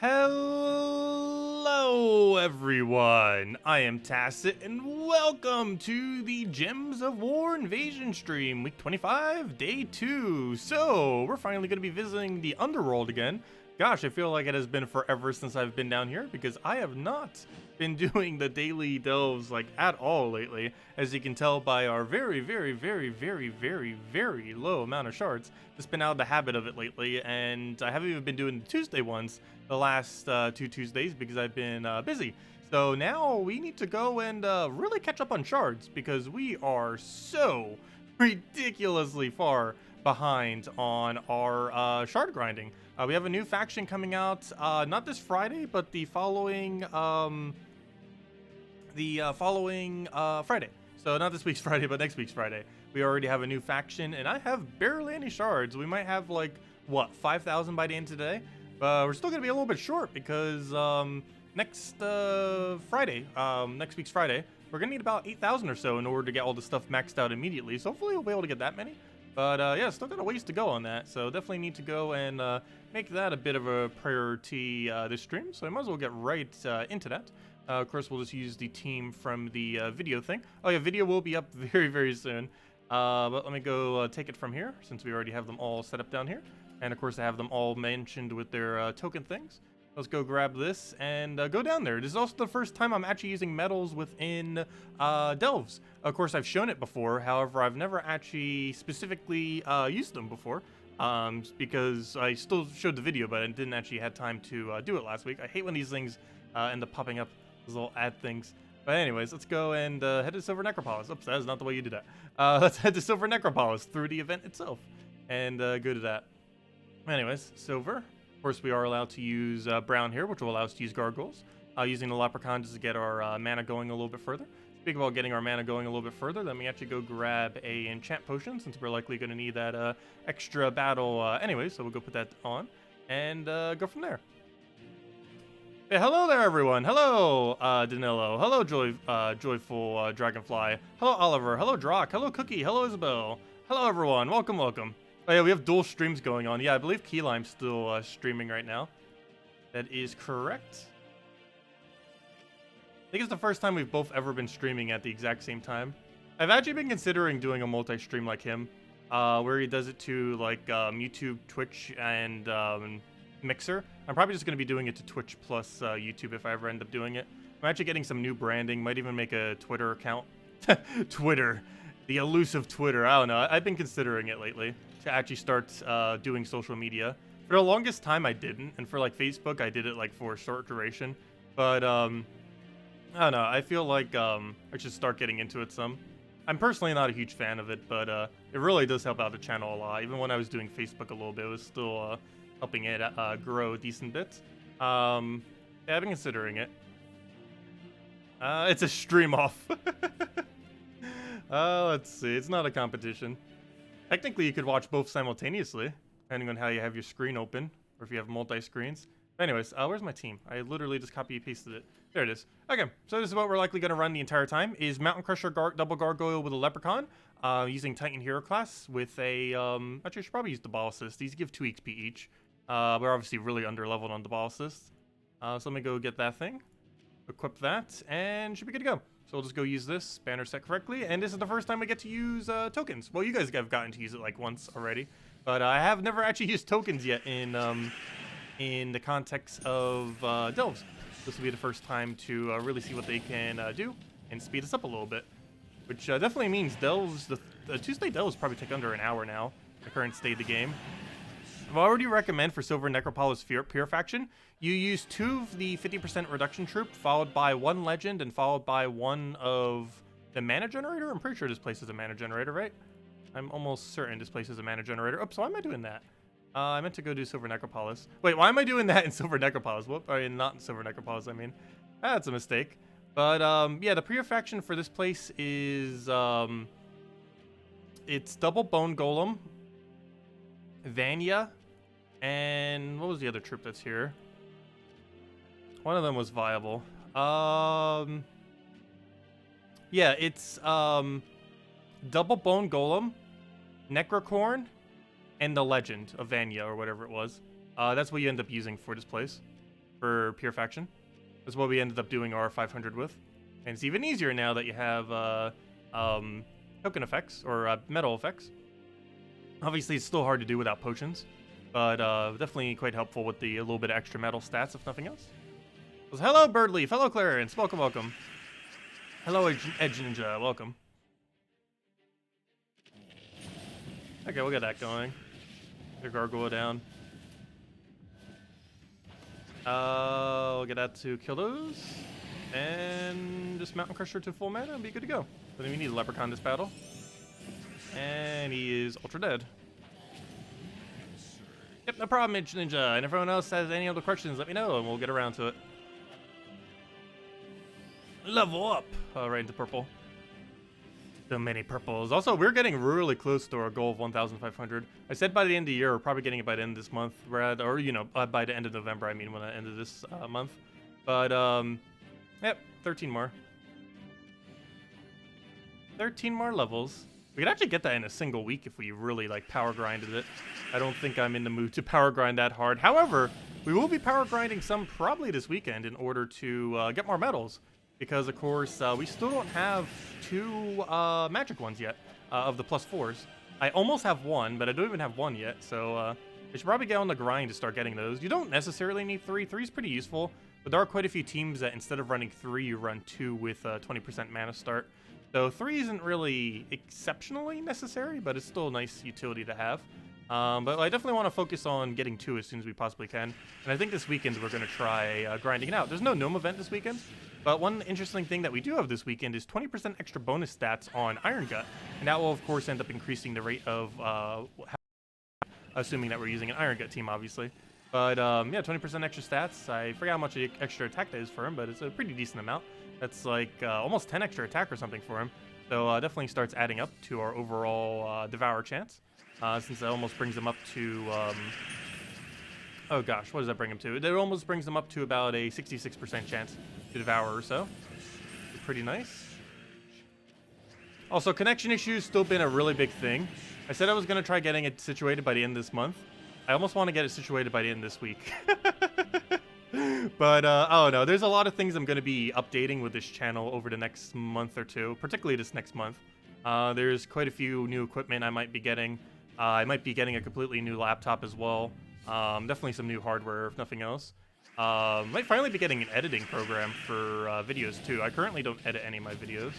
Hello everyone, I am Tacet and welcome to the Gems of War Invasion stream, week 25, day 2. So, we're finally going to be visiting the Underworld again. Gosh, I feel like it has been forever since I've been down here because I have not been doing the daily delves like at all lately, as you can tell by our very low amount of shards. Just been out of the habit of it lately, and I haven't even been doing the Tuesday ones the last 2 Tuesdays because I've been busy. So now we need to go and really catch up on shards because we are so ridiculously far behind on our shard grinding. We have a new faction coming out, not this Friday, but the following Friday. So not this week's Friday, but next week's Friday. We already have a new faction, and I have barely any shards. We might have like, what, 5,000 by the end of today? We're still gonna be a little bit short because next Friday, next week's Friday, we're gonna need about 8,000 or so in order to get all the stuff maxed out immediately. So hopefully we'll be able to get that many. But yeah, still got a ways to go on that. So definitely need to go and make that a bit of a priority this stream. So I might as well get right into that. Of course, we'll just use the team from the video thing. Oh yeah, video will be up very soon. But let me go take it from here, since we already have them all set up down here. And of course, I have them all mentioned with their token things. Let's go grab this and go down there. This is also the first time I'm actually using medals within delves. Of course, I've shown it before. However, I've never actually specifically used them before. Because I still showed the video, but I didn't actually have time to do it last week. I hate when these things end up popping up, those little ad things. But anyways, let's go and head to Silver Necropolis. Oops, that is not the way you do that. Let's head to Silver Necropolis through the event itself and go to that. Anyways, Silver. Of course, we are allowed to use brown here, which will allow us to use gargoyles. Using the leprechaun just to get our mana going a little bit further. Speaking about getting our mana going a little bit further, let me actually go grab a enchant potion, since we're likely going to need that extra battle anyway. So we'll go put that on and go from there. Hey, hello there, everyone. Hello, Danilo. Hello, Joyful Dragonfly. Hello, Oliver. Hello, Drock. Hello, Cookie. Hello, Isabel. Hello, everyone. Welcome. Oh, yeah, we have dual streams going on. Yeah, I believe Keylime's still streaming right now. That is correct. I think it's the first time we've both ever been streaming at the exact same time. I've actually been considering doing a multi-stream like him, where he does it to like YouTube, Twitch, and Mixer. I'm probably just going to be doing it to Twitch plus YouTube if I ever end up doing it. I'm actually getting some new branding. Might even make a Twitter account. Twitter. The elusive Twitter. I don't know. I've been considering it lately to actually start doing social media. For the longest time, I didn't. And for like Facebook, I did it like for a short duration. But I don't know. I feel like I should start getting into it some. I'm personally not a huge fan of it, but it really does help out the channel a lot. Even when I was doing Facebook a little bit, it was still helping it grow a decent bit. Yeah, I've been considering it. It's a stream off. Let's see. It's not a competition. Technically, you could watch both simultaneously, depending on how you have your screen open, or if you have multi-screens. Anyways, where's my team? I literally just copy-pasted it. There it is. Okay, so this is what we're likely going to run the entire time, is Mountain Crusher double Gargoyle with a Leprechaun, using Titan Hero class with a, actually I should probably use the Ball Assist. These give 2 XP each. We're obviously really under-leveled on the Ball Assist. So let me go get that thing, equip that, and should be good to go. So we'll just go use this, banner set correctly, and this is the first time we get to use tokens. Well, you guys have gotten to use it like once already, but I have never actually used tokens yet in the context of delves. This will be the first time to really see what they can do and speed us up a little bit, which definitely means delves. The Tuesday delves probably take under an hour now, the current state of the game. I've already recommend for Silver Necropolis Pure Faction, you use 2 of the 50% reduction troop, followed by 1 legend, and followed by 1 of the mana generator. I'm pretty sure this place is a mana generator, right? I'm almost certain this place is a mana generator. Oops, why am I doing that? I meant to go do Silver Necropolis. Wait, why am I doing that in Silver Necropolis? Whoop, I mean, not in Silver Necropolis, I mean. That's a mistake. But, yeah, the Pure Faction for this place is, it's double Bone Golem, Vanya, and what was the other troop that's here? One of them was viable. Yeah, it's double Bone Golem, Necrocorn, and the Legend of Vanya, or whatever it was. That's what you end up using for this place. for pure faction. That's what we ended up doing our 500 with. And it's even easier now that you have token effects or metal effects. Obviously, it's still hard to do without potions, but definitely quite helpful with the a little bit of extra metal stats, if nothing else. So, hello, Birdleaf. Hello, Clarence. Welcome, welcome. Hello, Edge Ninja. Welcome. Okay, we'll get that going. The gargoyle down. We'll get that to kill those. And just Mountain Crusher to full mana and be good to go. But then we need a Leprechaun this battle. And he is ultra dead. Yep, no problem, Midge Ninja. And if everyone else has any other questions, let me know and we'll get around to it. Level up! Right into purple. So many purples. Also, we're getting really close to our goal of 1,500. I said by the end of the year, we're probably getting it by the end of this month. Or, you know, by the end of November, I mean, when the end of this month. But, yep, 13 more. 13 more levels. We could actually get that in a single week if we really, like, power grinded it. I don't think I'm in the mood to power grind that hard. However, we will be power grinding some probably this weekend in order to get more medals. Because, of course, we still don't have 2 magic ones yet of the +4s. I almost have 1, but I don't even have 1 yet. So I should probably get on the grind to start getting those. You don't necessarily need 3. 3 is pretty useful. But there are quite a few teams that instead of running 3, you run 2 with 20% mana start. So 3 isn't really exceptionally necessary, but it's still a nice utility to have. But I definitely want to focus on getting 2 as soon as we possibly can. And I think this weekend we're going to try grinding it out. There's no Gnome event this weekend. But one interesting thing that we do have this weekend is 20% extra bonus stats on Iron Gut. And that will, of course, end up increasing the rate of, assuming that we're using an Iron Gut team, obviously. But, yeah, 20% extra stats. I forgot how much extra attack that is for him, but it's a pretty decent amount. That's like almost 10 extra attack or something for him. So definitely starts adding up to our overall Devour chance. Since that almost brings him up to... oh gosh, what does that bring him to? It almost brings him up to about a 66% chance to Devour or so. It's pretty nice. Also, connection issues still been a really big thing. I said I was going to try getting it situated by the end of this month. I almost want to get it situated by the end of this week. But, oh no, there's a lot of things I'm going to be updating with this channel over the next month or two, particularly this next month. There's quite a few new equipment I might be getting. I might be getting a completely new laptop as well. Definitely some new hardware, if nothing else. Might finally be getting an editing program for videos too. I currently don't edit any of my videos.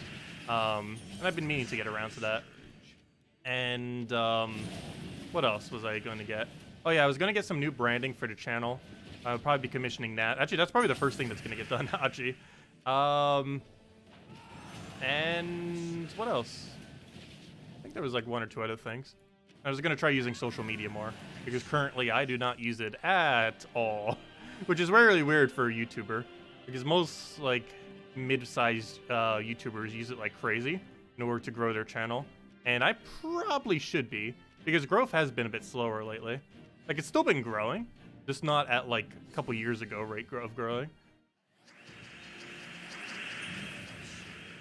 And I've been meaning to get around to that. And what else was I going to get? Oh yeah, I was going to get some new branding for the channel. I'll probably be commissioning that. Actually, that's probably the first thing that's going to get done, actually. And what else? I think there was like 1 or 2 other things. I was going to try using social media more, because currently I do not use it at all, which is really weird for a YouTuber, because most like mid-sized YouTubers use it like crazy in order to grow their channel, and I probably should be, because growth has been a bit slower lately. Like, it's still been growing, just not at like a couple years ago rate of growing.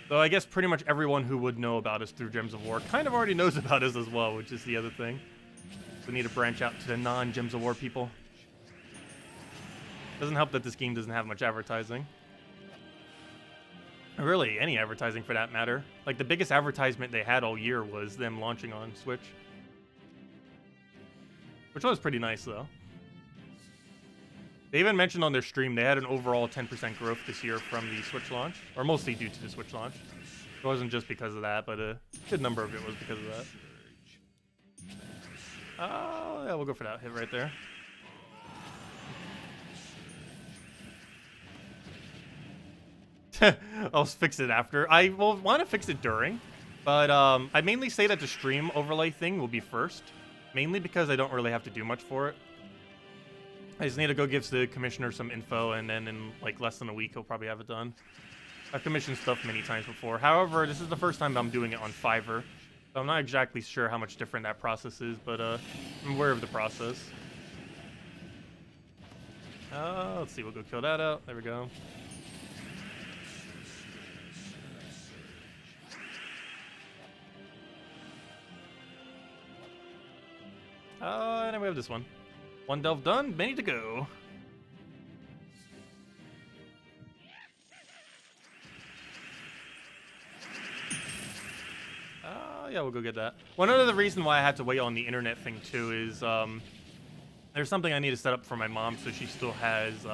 So I guess pretty much everyone who would know about us through Gems of War kind of already knows about us as well, which is the other thing. We need to branch out to the non-Gems of War people. Doesn't help that this game doesn't have much advertising. Really, any advertising for that matter. Like, the biggest advertisement they had all year was them launching on Switch. Which was pretty nice, though. They even mentioned on their stream they had an overall 10% growth this year from the Switch launch. Or mostly due to the Switch launch. It wasn't just because of that, but a good number of it was because of that. Oh, yeah, we'll go for that hit right there. I'll fix it after. I will want to fix it during. But I mainly say that the stream overlay thing will be first. Mainly because I don't really have to do much for it. I just need to go give the commissioner some info, and then in like less than a week, he'll probably have it done. I've commissioned stuff many times before. However, this is the first time I'm doing it on Fiverr, so I'm not exactly sure how much different that process is, but I'm aware of the process. Let's see, we'll go kill that out. There we go. And then we have this one. One delve done, many to go. Yeah, we'll go get that. One other reason why I had to wait on the internet thing too is there's something I need to set up for my mom so she still has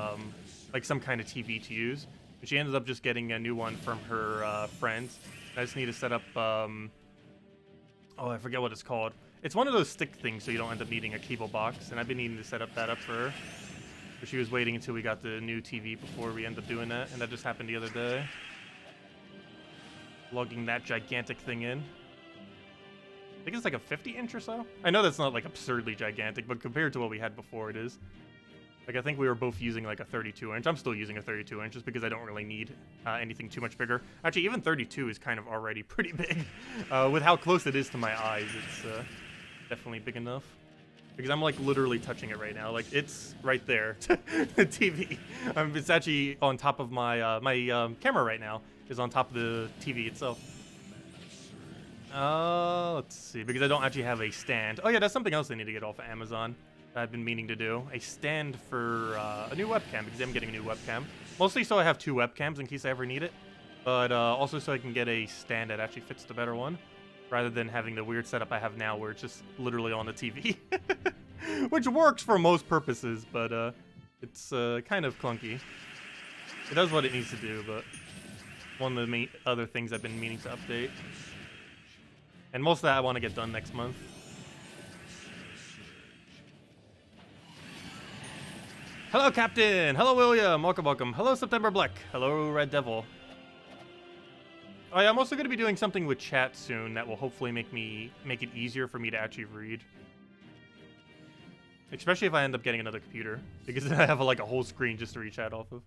like some kind of TV to use. But she ended up just getting a new one from her friends. I just need to set up, oh, I forget what it's called. It's one of those stick things so you don't end up needing a cable box, and I've been needing to set up that up for her. But she was waiting until we got the new TV before we end up doing that, and that just happened the other day. Lugging that gigantic thing in. I think it's like a 50-inch or so. I know that's not like absurdly gigantic, but compared to what we had before, it is. Like, I think we were both using like a 32-inch. I'm still using a 32-inch just because I don't really need anything too much bigger. Actually, even 32 is kind of already pretty big. With how close it is to my eyes, it's definitely big enough. Because I'm like literally touching it right now. Like, it's right there, the TV. It's actually on top of my my camera right now. Is on top of the TV itself. Let's see, because I don't actually have a stand. Oh yeah, that's something else I need to get off of Amazon that I've been meaning to do. A stand for a new webcam, because I'm getting a new webcam. Mostly so I have 2 webcams in case I ever need it, but also so I can get a stand that actually fits the better one, rather than having the weird setup I have now where it's just literally on the TV. Which works for most purposes, but it's kind of clunky. It does what it needs to do, but one of the main other things I've been meaning to update. And most of that I want to get done next month. Hello, Captain! Hello, William! Welcome, welcome. Hello, September Black. Hello, Red Devil. Oh yeah, I'm also going to be doing something with chat soon that will hopefully make it easier for me to actually read. Especially if I end up getting another computer, because then I have like a whole screen just to read chat off of.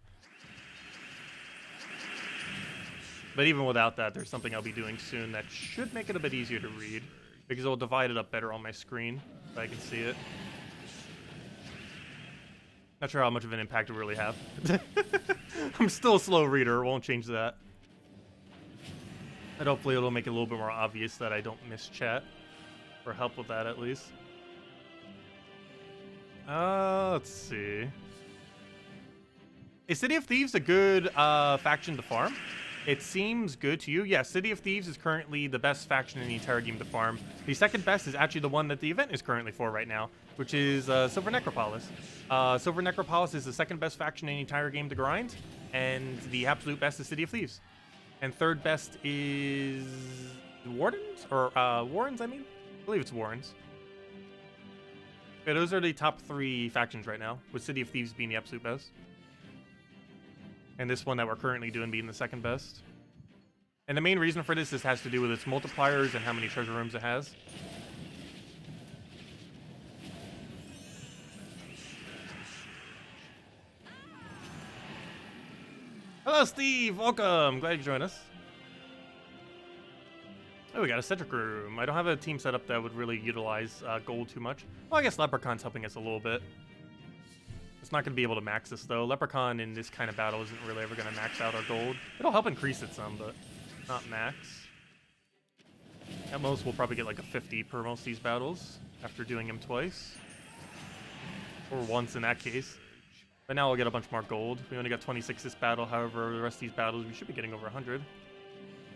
But even without that, there's something I'll be doing soon that should make it a bit easier to read, because it'll divide it up better on my screen, so I can see it. Not sure how much of an impact it really have. I'm still a slow reader, won't change that. And hopefully it'll make it a little bit more obvious that I don't miss chat, or help with that at least. Let's see. Is City of Thieves a good faction to farm? It seems good to you. Yeah, City of Thieves is currently the best faction in the entire game to farm. The second best is actually the one that the event is currently for right now, which is Silver Necropolis. Silver Necropolis is the second best faction in the entire game to grind, and the absolute best is City of Thieves. And third best is Wardens? Or Warrens, I mean? I believe it's Warrens. Yeah, those are the top 3 factions right now, with City of Thieves being the absolute best. And this one that we're currently doing being the second best. And the main reason for this has to do with its multipliers and how many treasure rooms it has. Hello, Steve! Welcome! Glad you joined us. Oh, we got a Cedric room. I don't have a team set up that would really utilize gold too much. Well, I guess Leprechaun's helping us a little bit. It's not going to be able to max us, though. Leprechaun in this kind of battle isn't really ever going to max out our gold. It'll help increase it some, but not max. At most, we'll probably get like a 50 per most of these battles after doing him twice. Or once in that case. But now we'll get a bunch more gold. We only got 26 this battle, however, the rest of these battles we should be getting over 100.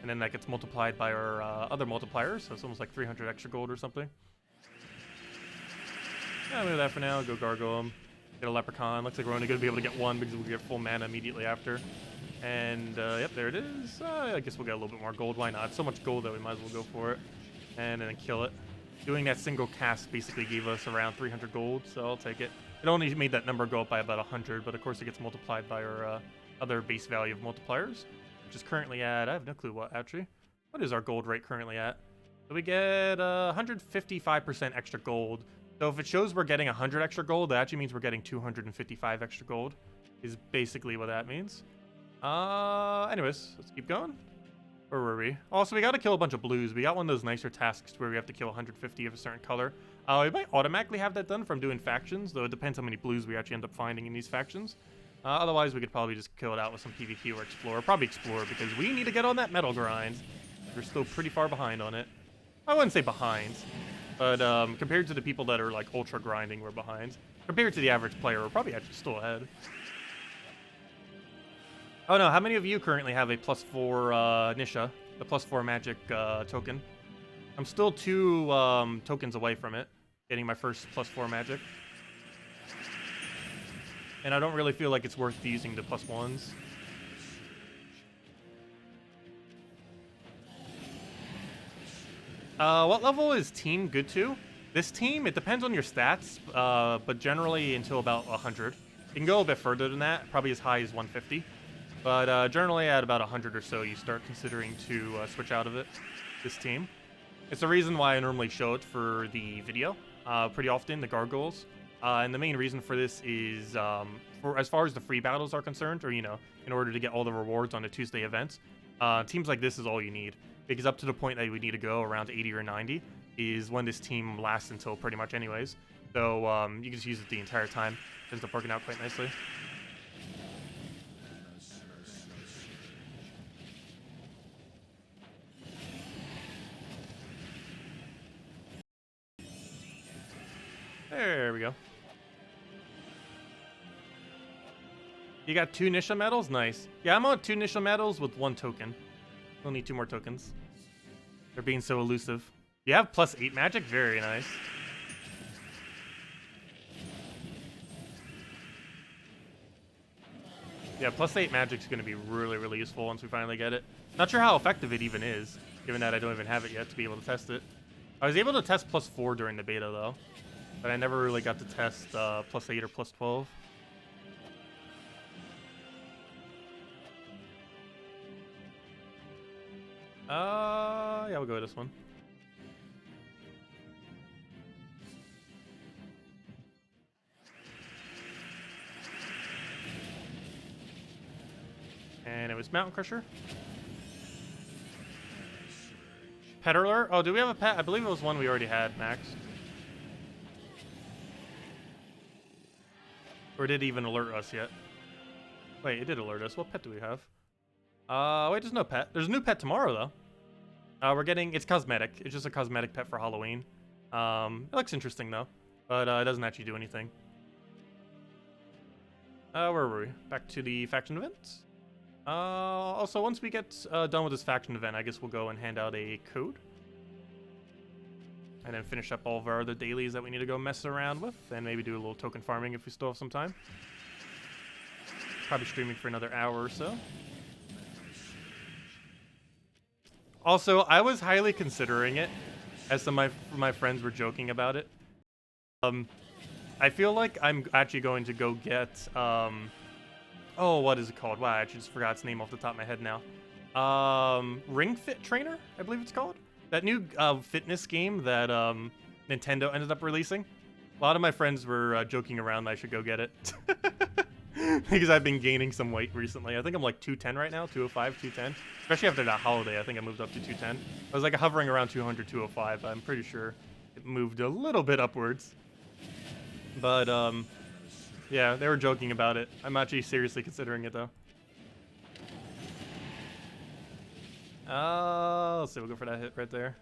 And then that gets multiplied by our other multipliers, so it's almost like 300 extra gold or something. Yeah, I'll do that for now. Go gargle him. Get a Leprechaun. Looks like we're only going to be able to get one because we'll get full mana immediately after. And, yep, there it is. I guess we'll get a little bit more gold. Why not? So much gold that we might as well go for it. And then kill it. Doing that single cast basically gave us around 300 gold, so I'll take it. It only made that number go up by about 100, but of course it gets multiplied by our other base value of multipliers, which is currently at, I have no clue what, actually. What is our gold rate currently at? So we get 155% extra gold. So if it shows we're getting 100 extra gold, that actually means we're getting 255 extra gold, is basically what that means. Anyways, let's keep going. Where were we? Also, we got to kill a bunch of blues. We got one of those nicer tasks where we have to kill 150 of a certain color. We might automatically have that done from doing factions, though it depends how many blues we actually end up finding in these factions. Otherwise, we could probably just kill it out with some PvP or Explorer. Probably Explorer, because we need to get on that metal grind. We're still pretty far behind on it. I wouldn't say behind, but compared to the people that are like ultra grinding, we're behind. Compared to the average player, we're probably actually still ahead. Oh no, how many of you currently have a +4 Nisha, the +4 magic token? I'm still 2 tokens away from it, getting my first +4 magic. And I don't really feel like it's worth using the +1s. What level is team good to? This team, it depends on your stats, but generally until about 100. You can go a bit further than that, probably as high as 150. But generally at about 100 or so, you start considering to switch out of it, this team. It's the reason why I normally show it for the video pretty often, the gargoyles. And the main reason for this is, for as far as the free battles are concerned, or, you know, in order to get all the rewards on the Tuesday events, teams like this is all you need. Because up to the point that we need to go, around 80 or 90, is when this team lasts until pretty much anyways. So you can just use it the entire time. It ends up working out quite nicely. There we go. You got 2 Nisha medals? Nice. Yeah, I'm on 2 Nisha medals with 1 token. We'll need 2 more tokens. They're being so elusive. You have +8 magic? Very nice. Yeah, +8 magic's going to be really, really useful once we finally get it. Not sure how effective it even is, given that I don't even have it yet to be able to test it. I was able to test +4 during the beta, though. But I never really got to test +8 or +12. Yeah, we'll go with this one. And it was Mountain Crusher. Pet alert? Oh, do we have a pet? I believe it was one we already had, Max. Or did it even alert us yet? Wait, it did alert us. What pet do we have? Wait, there's no pet. There's a new pet tomorrow, though. We're getting... It's cosmetic. It's just a cosmetic pet for Halloween. It looks interesting, though. But it doesn't actually do anything. Where were we? Back to the faction event. Also, once we get done with this faction event, I guess we'll go and hand out a code. And then finish up all of our other dailies that we need to go mess around with. And maybe do a little token farming if we still have some time. Probably streaming for another hour or so. Also, I was highly considering it, as some of my friends were joking about it. I feel like I'm actually going to go get, oh, what is it called? Wow, I actually just forgot its name off the top of my head now. Ring Fit Trainer, I believe it's called. That new fitness game that Nintendo ended up releasing. A lot of my friends were joking around that I should go get it. Because I've been gaining some weight recently. I think I'm like 210 right now, 205, 210. Especially after that holiday, I think I moved up to 210. I was like hovering around 200, 205. I'm pretty sure it moved a little bit upwards. But, yeah, they were joking about it. I'm actually seriously considering it, though. Let's see, we'll go for that hit right there.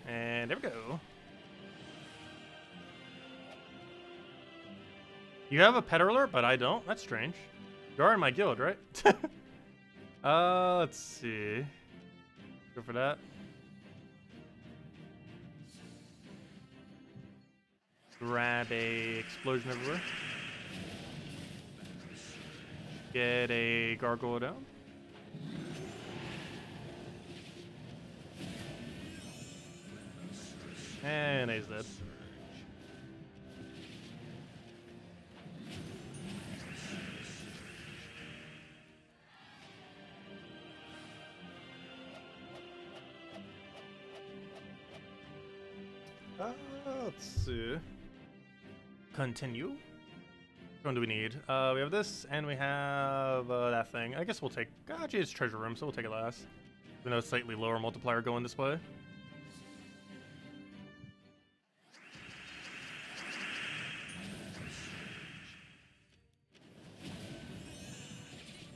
And there we go. You have a pet alert, but I don't? That's strange. You are in my guild, right? Let's see. Go for that. Grab a explosion everywhere. Get a gargoyle down. And he's dead. Let's see. Continue. Which one do we need? We have this, and we have that thing. I guess we'll take... Actually, it's treasure room, so we'll take it last. Even though it's slightly lower multiplier going this way.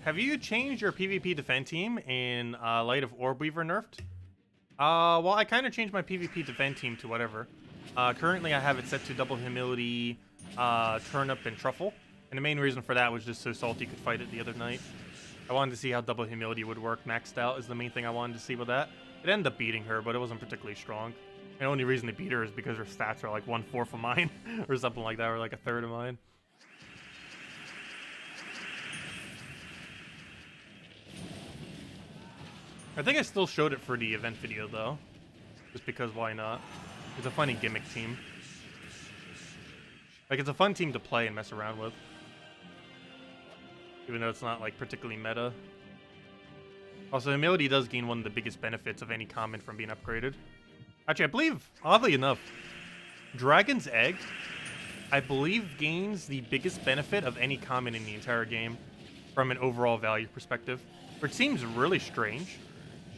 Have you changed your PvP defend team in light of Orb Weaver nerfed? Well, I kind of changed my PvP defend team to whatever. Currently, I have it set to double humility, turnip, and truffle. And the main reason for that was just so Salty could fight it the other night. I wanted to see how double humility would work maxed out is the main thing I wanted to see with that. It ended up beating her, but it wasn't particularly strong. The only reason they beat her is because her stats are like 1/4 of mine, or something like that, or like 1/3 of mine. I think I still showed it for the event video though, just because why not? It's a funny gimmick team. Like, it's a fun team to play and mess around with, even though it's not like particularly meta. Also, humility does gain one of the biggest benefits of any common from being upgraded. Actually, I believe, oddly enough, Dragon's Egg, I believe, gains the biggest benefit of any common in the entire game from an overall value perspective, which seems really strange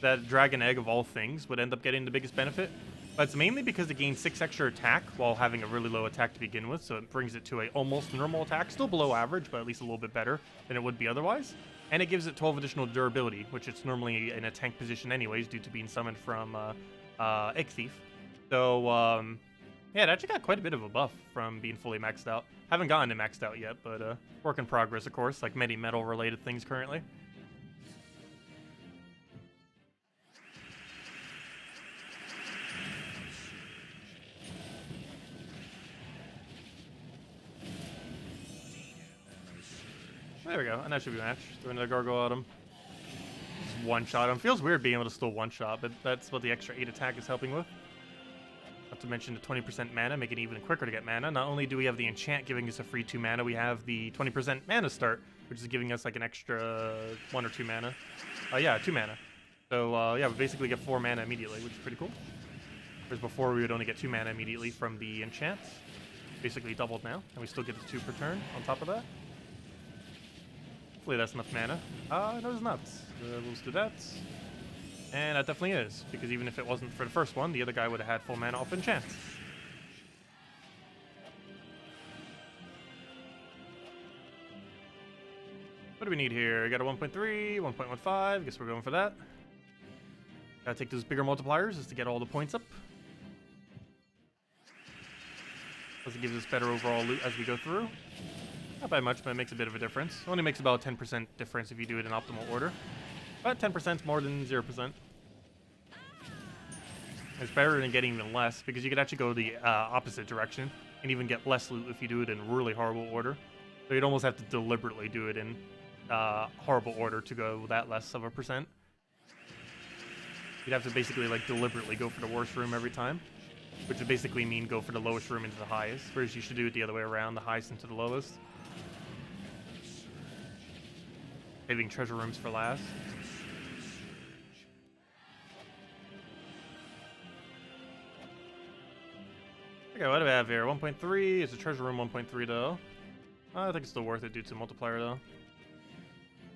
that Dragon Egg, of all things, would end up getting the biggest benefit. But it's mainly because it gains 6 extra attack while having a really low attack to begin with, so it brings it to a almost normal attack, still below average, but at least a little bit better than it would be otherwise. And it gives it 12 additional durability, which it's normally in a tank position anyways due to being summoned from Egg Thief. So, yeah, it actually got quite a bit of a buff from being fully maxed out. Haven't gotten it maxed out yet, but work in progress, of course, like many metal-related things currently. There we go, and that should be a match. Throw another gargoyle at him. Just one-shot him. Feels weird being able to still one-shot, but that's what the extra 8 attack is helping with. Not to mention the 20% mana, making it even quicker to get mana. Not only do we have the enchant giving us a free 2 mana, we have the 20% mana start, which is giving us like an extra 1 or 2 mana. Yeah, 2 mana. So yeah, we basically get 4 mana immediately, which is pretty cool. Whereas before we would only get 2 mana immediately from the enchants. Basically doubled now, and we still get the 2 per turn on top of that. Hopefully that's enough mana. No, it's not. We'll just do that. And that definitely is, because even if it wasn't for the first one, the other guy would have had full mana off enchant. What do we need here? We got a 1.3, 1.15. Guess we're going for that. Gotta take those bigger multipliers just to get all the points up. Plus it gives us better overall loot as we go through. Not by much, but it makes a bit of a difference. It only makes about a 10% difference if you do it in optimal order. But 10% is more than 0%. It's better than getting even less, because you could actually go the opposite direction and even get less loot if you do it in really horrible order. So you'd almost have to deliberately do it in horrible order to go that less of a percent. You'd have to basically like deliberately go for the worst room every time, which would basically mean go for the lowest room into the highest, whereas you should do it the other way around, the highest into the lowest. Saving treasure rooms for last. Okay, what do we have here? 1.3. It's a treasure room 1.3 though. I think it's still worth it due to multiplier though.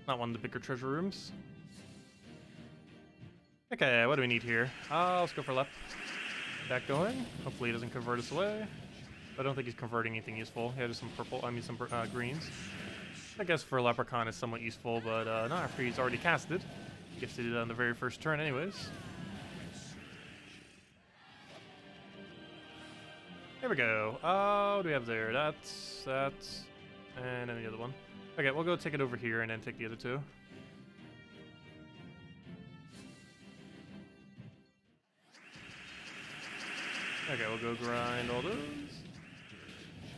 Not one of the bigger treasure rooms. Okay, what do we need here? Let's go for Lep. That going. Hopefully he doesn't convert us away. I don't think he's converting anything useful. Yeah, just some purple. I mean some greens. I guess for Leprechaun is somewhat useful, but not after he's already casted. Gifted it on the very first turn anyways. There we go. What do we have there? That's, and then the other one. Okay, we'll go take it over here and then take the other two. Okay, we'll go grind all those.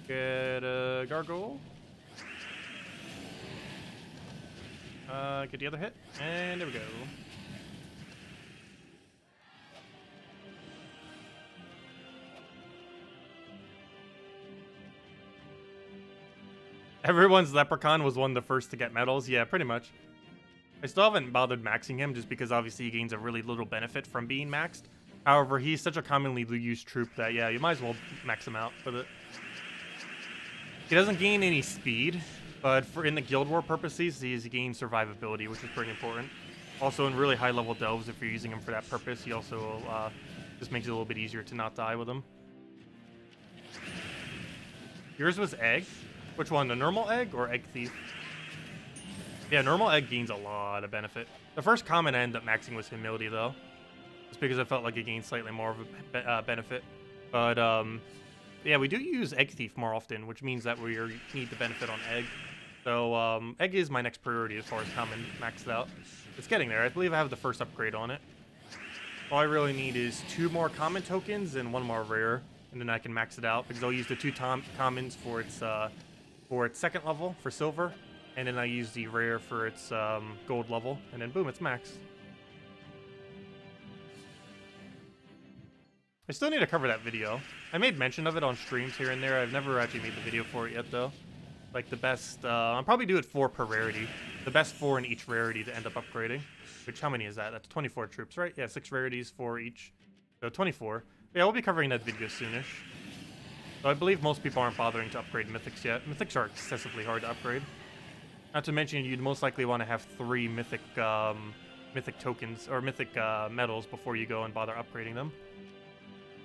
Get a gargoyle. Get the other hit, and there we go. Everyone's Leprechaun was one of the first to get medals. Yeah, pretty much. I still haven't bothered maxing him just because obviously he gains a really little benefit from being maxed. However, he's such a commonly used troop that, yeah, you might as well max him out with it. He doesn't gain any speed, but for in the Guild War purposes, he gains survivability, which is pretty important. Also, in really high-level delves, if you're using him for that purpose, he also just makes it a little bit easier to not die with him. Yours was Egg? Which one, the normal Egg or Egg Thief? Yeah, normal Egg gains a lot of benefit. The first common I ended up maxing was Humility, though. Just because I felt like it gained slightly more of a benefit. But, yeah, we do use Egg Thief more often, which means that we need the benefit on Egg. So, Egg is my next priority as far as common maxed out. It's getting there. I believe I have the first upgrade on it. All I really need is 2 more common tokens and 1 more rare, and then I can max it out because I'll use the 2 commons for its 2nd level for silver, and then I use the rare for its gold level, and then boom, it's max. I still need to cover that video. I made mention of it on streams here and there. I've never actually made the video for it yet though. Like the best, I'll probably do it 4 per rarity. The best 4 in each rarity to end up upgrading. Which, how many is that? That's 24 troops, right? Yeah, 6 rarities for each. So 24. Yeah, we'll be covering that video soonish. So I believe most people aren't bothering to upgrade mythics yet. Mythics are excessively hard to upgrade. Not to mention, you'd most likely want to have 3 mythic tokens, or mythic medals before you go and bother upgrading them.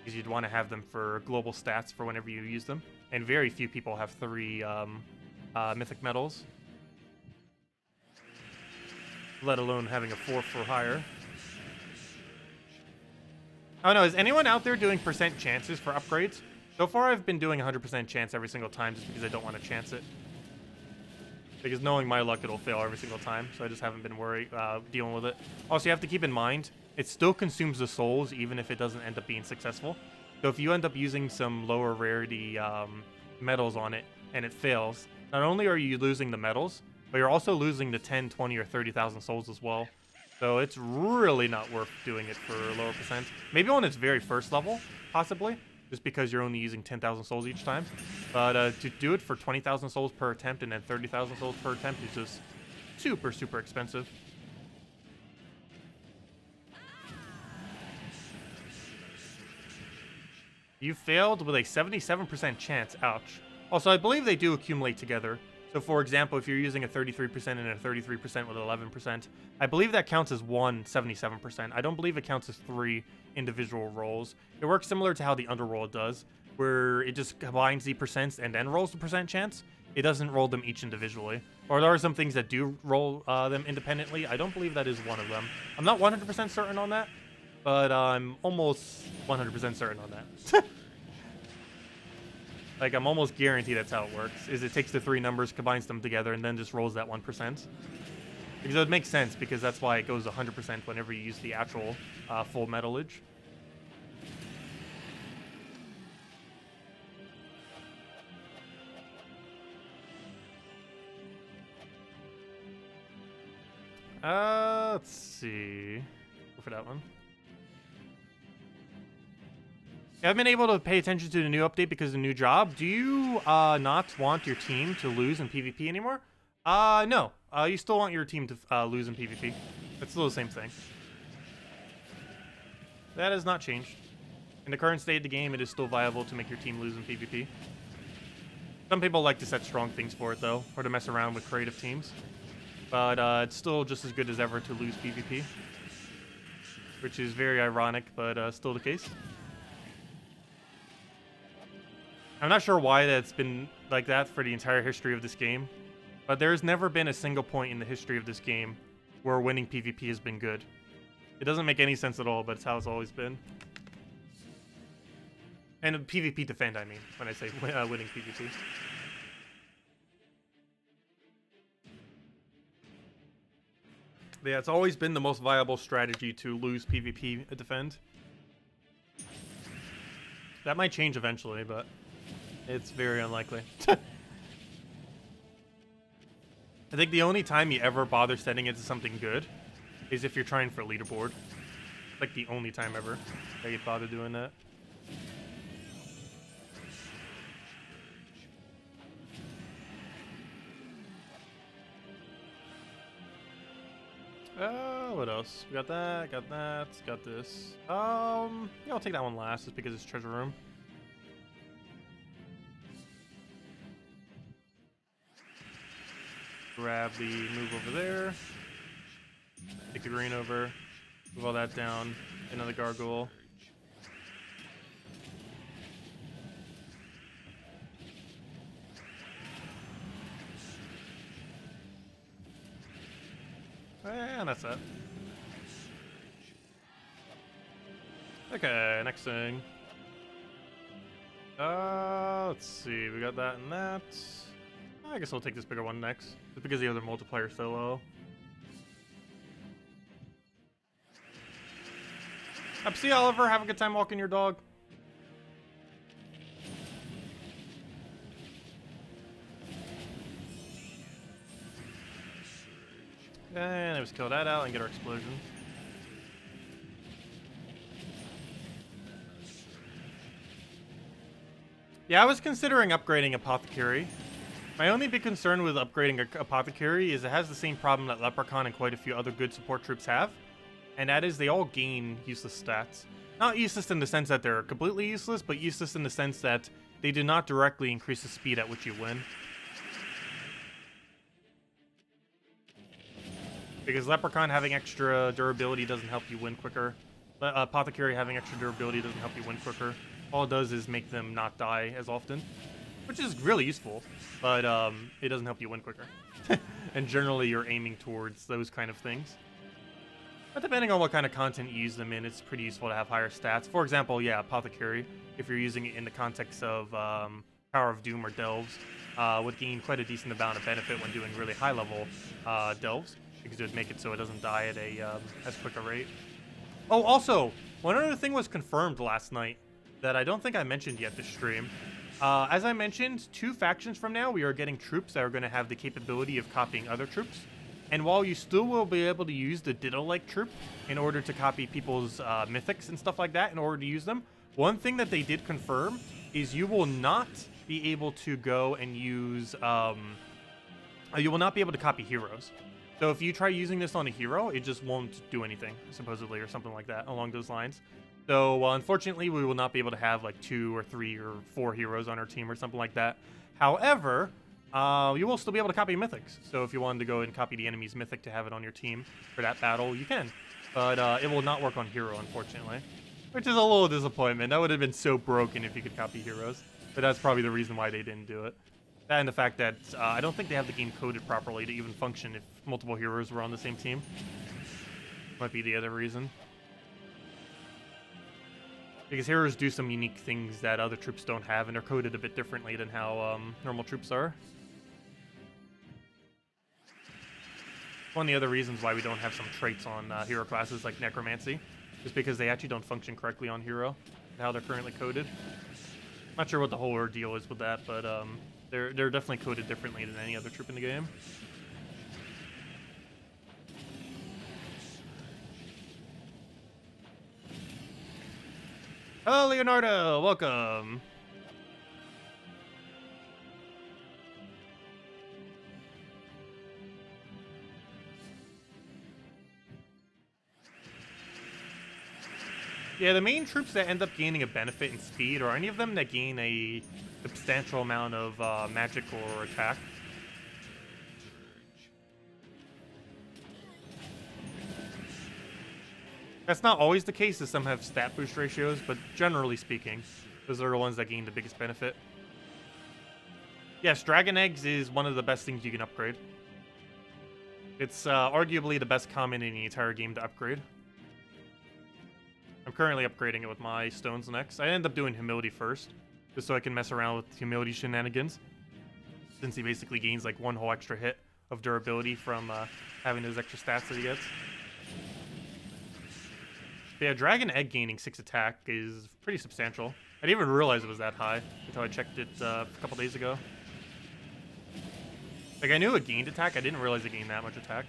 Because you'd want to have them for global stats for whenever you use them. And very few people have 3 mythic medals. Let alone having a 4 for higher. Oh no, is anyone out there doing percent chances for upgrades? So far I've been doing 100% chance every single time just because I don't want to chance it. Because knowing my luck, it'll fail every single time, so I just haven't been dealing with it. Also, you have to keep in mind, it still consumes the souls even if it doesn't end up being successful. So if you end up using some lower rarity medals on it and it fails, not only are you losing the medals, but you're also losing the 10, 20, or 30,000 souls as well. So it's really not worth doing it for lower percent. Maybe on its very first level, possibly, just because you're only using 10,000 souls each time. But to do it for 20,000 souls per attempt and then 30,000 souls per attempt is just super, super expensive. You failed with a 77% chance. Ouch. Also, I believe they do accumulate together. So, for example, if you're using a 33% and a 33% with 11%, I believe that counts as one 77%. I don't believe it counts as 3 individual rolls. It works similar to how the Underworld does, where it just combines the percents and then rolls the percent chance. It doesn't roll them each individually. Or there are some things that do roll them independently. I don't believe that is one of them. I'm not 100% certain on that, but I'm almost 100% certain on that. Like, I'm almost guaranteed that's how it works, is it takes the 3 numbers, combines them together, and then just rolls that 1%. Because it would make sense, because that's why it goes 100% whenever you use the actual full metalage. Let's see. Go for that one. I've been able to pay attention to the new update because of the new job. Do you not want your team to lose in PvP anymore? No. You still want your team to lose in PvP. It's still the same thing. That has not changed. In the current state of the game, it is still viable to make your team lose in PvP. Some people like to set strong things for it, though, or to mess around with creative teams. But it's still just as good as ever to lose PvP. Which is very ironic, but still the case. I'm not sure why that's been like that for the entire history of this game, but there's never been a single point in the history of this game where winning PvP has been good. It doesn't make any sense at all, but it's how it's always been. And PvP defend, I mean, when I say winning PvP. But yeah, it's always been the most viable strategy to lose PvP defend. That might change eventually, but it's very unlikely. I think the only time you ever bother setting it to something good is if you're trying for leaderboard. Like the only time ever that you'd bother doing that. What else? We got that, got this. Yeah, I'll take that one last just because it's treasure room. Grab the move over there. Take the green over. Move all that down. Another gargoyle. And that's it. Okay, next thing. Let's see. We got that and that. I guess I'll take this bigger one next, just because the other multiplier is so low. See you, Oliver. Have a good time walking your dog. And let's kill that out and get our explosion. Yeah, I was considering upgrading Apothecary. My only big concern with upgrading Apothecary is it has the same problem that Leprechaun and quite a few other good support troops have. And that is they all gain useless stats. Not useless in the sense that they're completely useless, but useless in the sense that they do not directly increase the speed at which you win. Because Leprechaun having extra durability doesn't help you win quicker. But Apothecary having extra durability doesn't help you win quicker. All it does is make them not die as often, which is really useful, but it doesn't help you win quicker. And generally you're aiming towards those kind of things. But depending on what kind of content you use them in, it's pretty useful to have higher stats. For example, yeah, Apothecary, if you're using it in the context of Power of Doom or Delves, would gain quite a decent amount of benefit when doing really high level Delves, because it would make it so it doesn't die at a as quick a rate. Oh, also, one other thing was confirmed last night that I don't think I mentioned yet this stream. As I mentioned, 2 factions from now, we are getting troops that are going to have the capability of copying other troops. And while you still will be able to use the Ditto-like troop in order to copy people's mythics and stuff like that in order to use them, one thing that they did confirm is you will not be able to go and use... you will not be able to copy heroes. So if you try using this on a hero, it just won't do anything, supposedly, or something like that along those lines. So, unfortunately, we will not be able to have, like, 2 or 3 or 4 heroes on our team or something like that. However, you will still be able to copy mythics. So if you wanted to go and copy the enemy's mythic to have it on your team for that battle, you can. But it will not work on hero, unfortunately. Which is a little disappointment. That would have been so broken if you could copy heroes. But that's probably the reason why they didn't do it. That and the fact that I don't think they have the game coded properly to even function if multiple heroes were on the same team. Might be the other reason. Because heroes do some unique things that other troops don't have, and they're coded a bit differently than how normal troops are. One of the other reasons why we don't have some traits on hero classes like Necromancy is because they actually don't function correctly on hero, how they're currently coded. Not sure what the whole ordeal is with that, but they're definitely coded differently than any other troop in the game. Oh, Leonardo, welcome. Yeah, the main troops that end up gaining a benefit in speed are any of them that gain a substantial amount of magic or attack. That's not always the case, as some have stat boost ratios, but generally speaking, those are the ones that gain the biggest benefit. Yes, Dragon Eggs is one of the best things you can upgrade. It's arguably the best common in the entire game to upgrade. I'm currently upgrading it with my stones next. I end up doing Humility first, just so I can mess around with Humility shenanigans, since he basically gains like 1 whole extra hit of durability from having those extra stats that he gets. But yeah, Dragon Egg gaining 6 attack is pretty substantial. I didn't even realize it was that high until I checked it a couple days ago. Like, I knew it gained attack, I didn't realize it gained that much attack.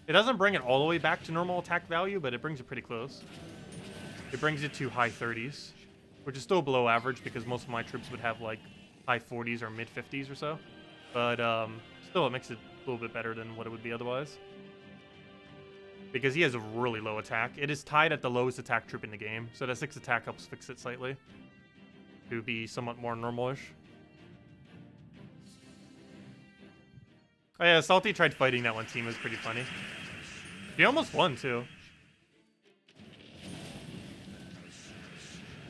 It doesn't bring it all the way back to normal attack value, but it brings it pretty close. It brings it to high 30s, which is still below average because most of my troops would have like high 40s or mid 50s or so. But still, it makes it a little bit better than what it would be otherwise. Because he has a really low attack. It is tied at the lowest attack troop in the game, so that 6 attack helps fix it slightly to be somewhat more normalish. Oh yeah, Salty tried fighting that one team. It was pretty funny. He almost won too.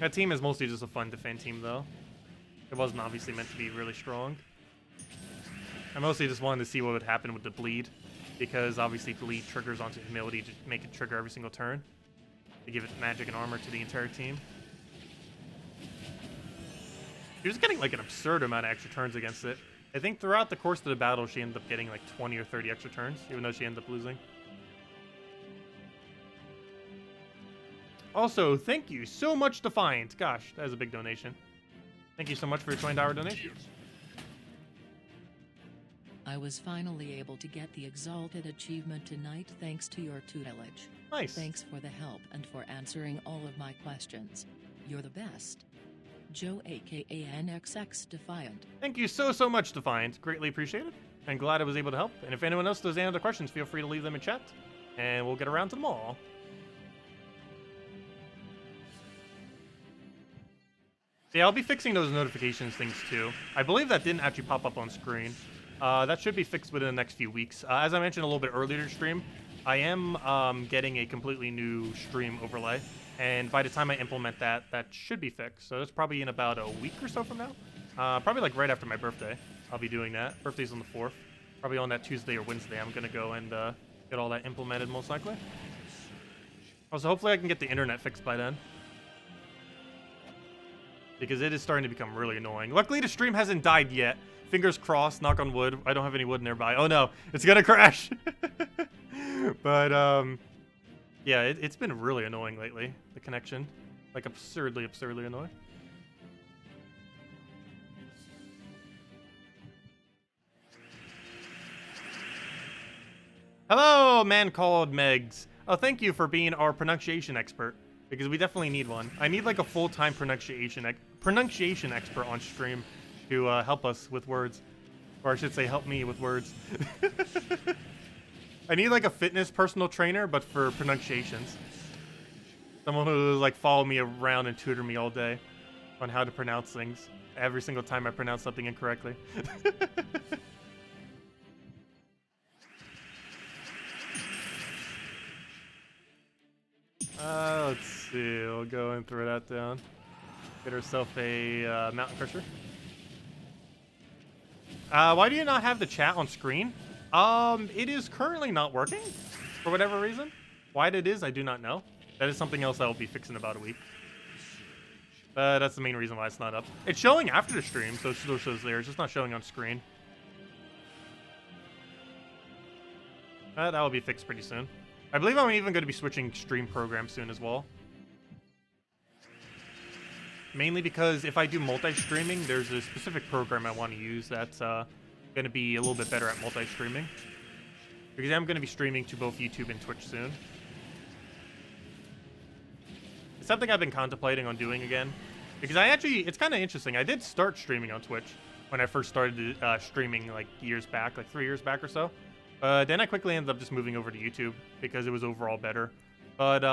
That team is mostly just a fun defend team, though. It wasn't obviously meant to be really strong. I mostly just wanted to see what would happen with the bleed, because obviously bleed triggers onto humility to make it trigger every single turn, to give it magic and armor to the entire team. She was getting like an absurd amount of extra turns against it. I think throughout the course of the battle, she ended up getting like 20 or 30 extra turns, even though she ended up losing. Also, thank you so much, Defiant. Gosh, that is a big donation. Thank you so much for your $20 donation. I was finally able to get the Exalted achievement tonight thanks to your tutelage. Nice. Thanks for the help and for answering all of my questions. You're the best. Joe aka NXX Defiant. Thank you so much, Defiant. Greatly appreciated. And glad I was able to help. And if anyone else does any other questions, feel free to leave them in chat. And we'll get around to them all. Yeah, I'll be fixing those notifications things too. I believe that didn't actually pop up on screen. That should be fixed within the next few weeks. As I mentioned a little bit earlier in the stream, I am getting a completely new stream overlay. And by the time I implement that, that should be fixed. So that's probably in about a week or so from now. Probably like right after my birthday, I'll be doing that. Birthday's on the 4th. Probably on that Tuesday or Wednesday, I'm going to go and get all that implemented most likely. Also, hopefully I can get the internet fixed by then. Because it is starting to become really annoying. Luckily, the stream hasn't died yet. Fingers crossed, knock on wood. I don't have any wood nearby. Oh no, it's gonna crash. But, yeah, it's been really annoying lately, the connection. Like, absurdly annoying. Hello, man called Megs. Oh, thank you for being our pronunciation expert. Because we definitely need one. I need like a full-time pronunciation expert on stream to help us with words. Or I should say help me with words. I need like a fitness personal trainer, but for pronunciations. Someone who will like follow me around and tutor me all day on how to pronounce things. Every single time I pronounce something incorrectly. Let's see. We'll go and throw that down. Get herself a mountain crusher. Why do you not have the chat on screen? It is currently not working for whatever reason. Why it is, I do not know. That is something else I will be fixing in about a week. That's the main reason why it's not up. It's showing after the stream, so it still shows there. It's just not showing on screen. That will be fixed pretty soon. I believe I'm even going to be switching stream programs soon as well. Mainly because if I do multi-streaming, there's a specific program I want to use that's going to be a little bit better at multi-streaming. Because I'm going to be streaming to both YouTube and Twitch soon. It's something I've been contemplating on doing again. Because it's kind of interesting. I did start streaming on Twitch when I first started streaming like years back, like 3 years back or so. Then I quickly ended up just moving over to YouTube because it was overall better. But,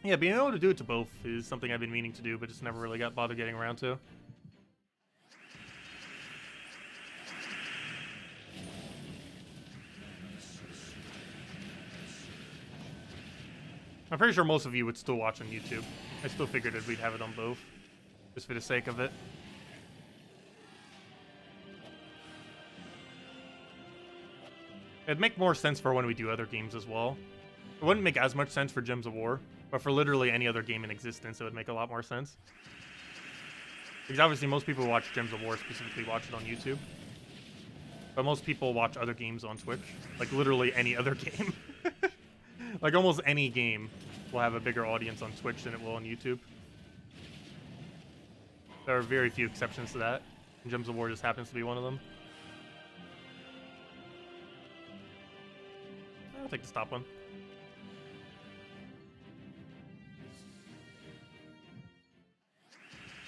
yeah, being able to do it to both is something I've been meaning to do, but just never really got bothered getting around to. I'm pretty sure most of you would still watch on YouTube. I still figured that we'd have it on both, just for the sake of it. It'd make more sense for when we do other games as well. It wouldn't make as much sense for Gems of War, but for literally any other game in existence, it would make a lot more sense. Because obviously most people who watch Gems of War specifically watch it on YouTube. But most people watch other games on Twitch. Like literally any other game. Like almost any game will have a bigger audience on Twitch than it will on YouTube. There are very few exceptions to that. And Gems of War just happens to be one of them. I'll take the stop one.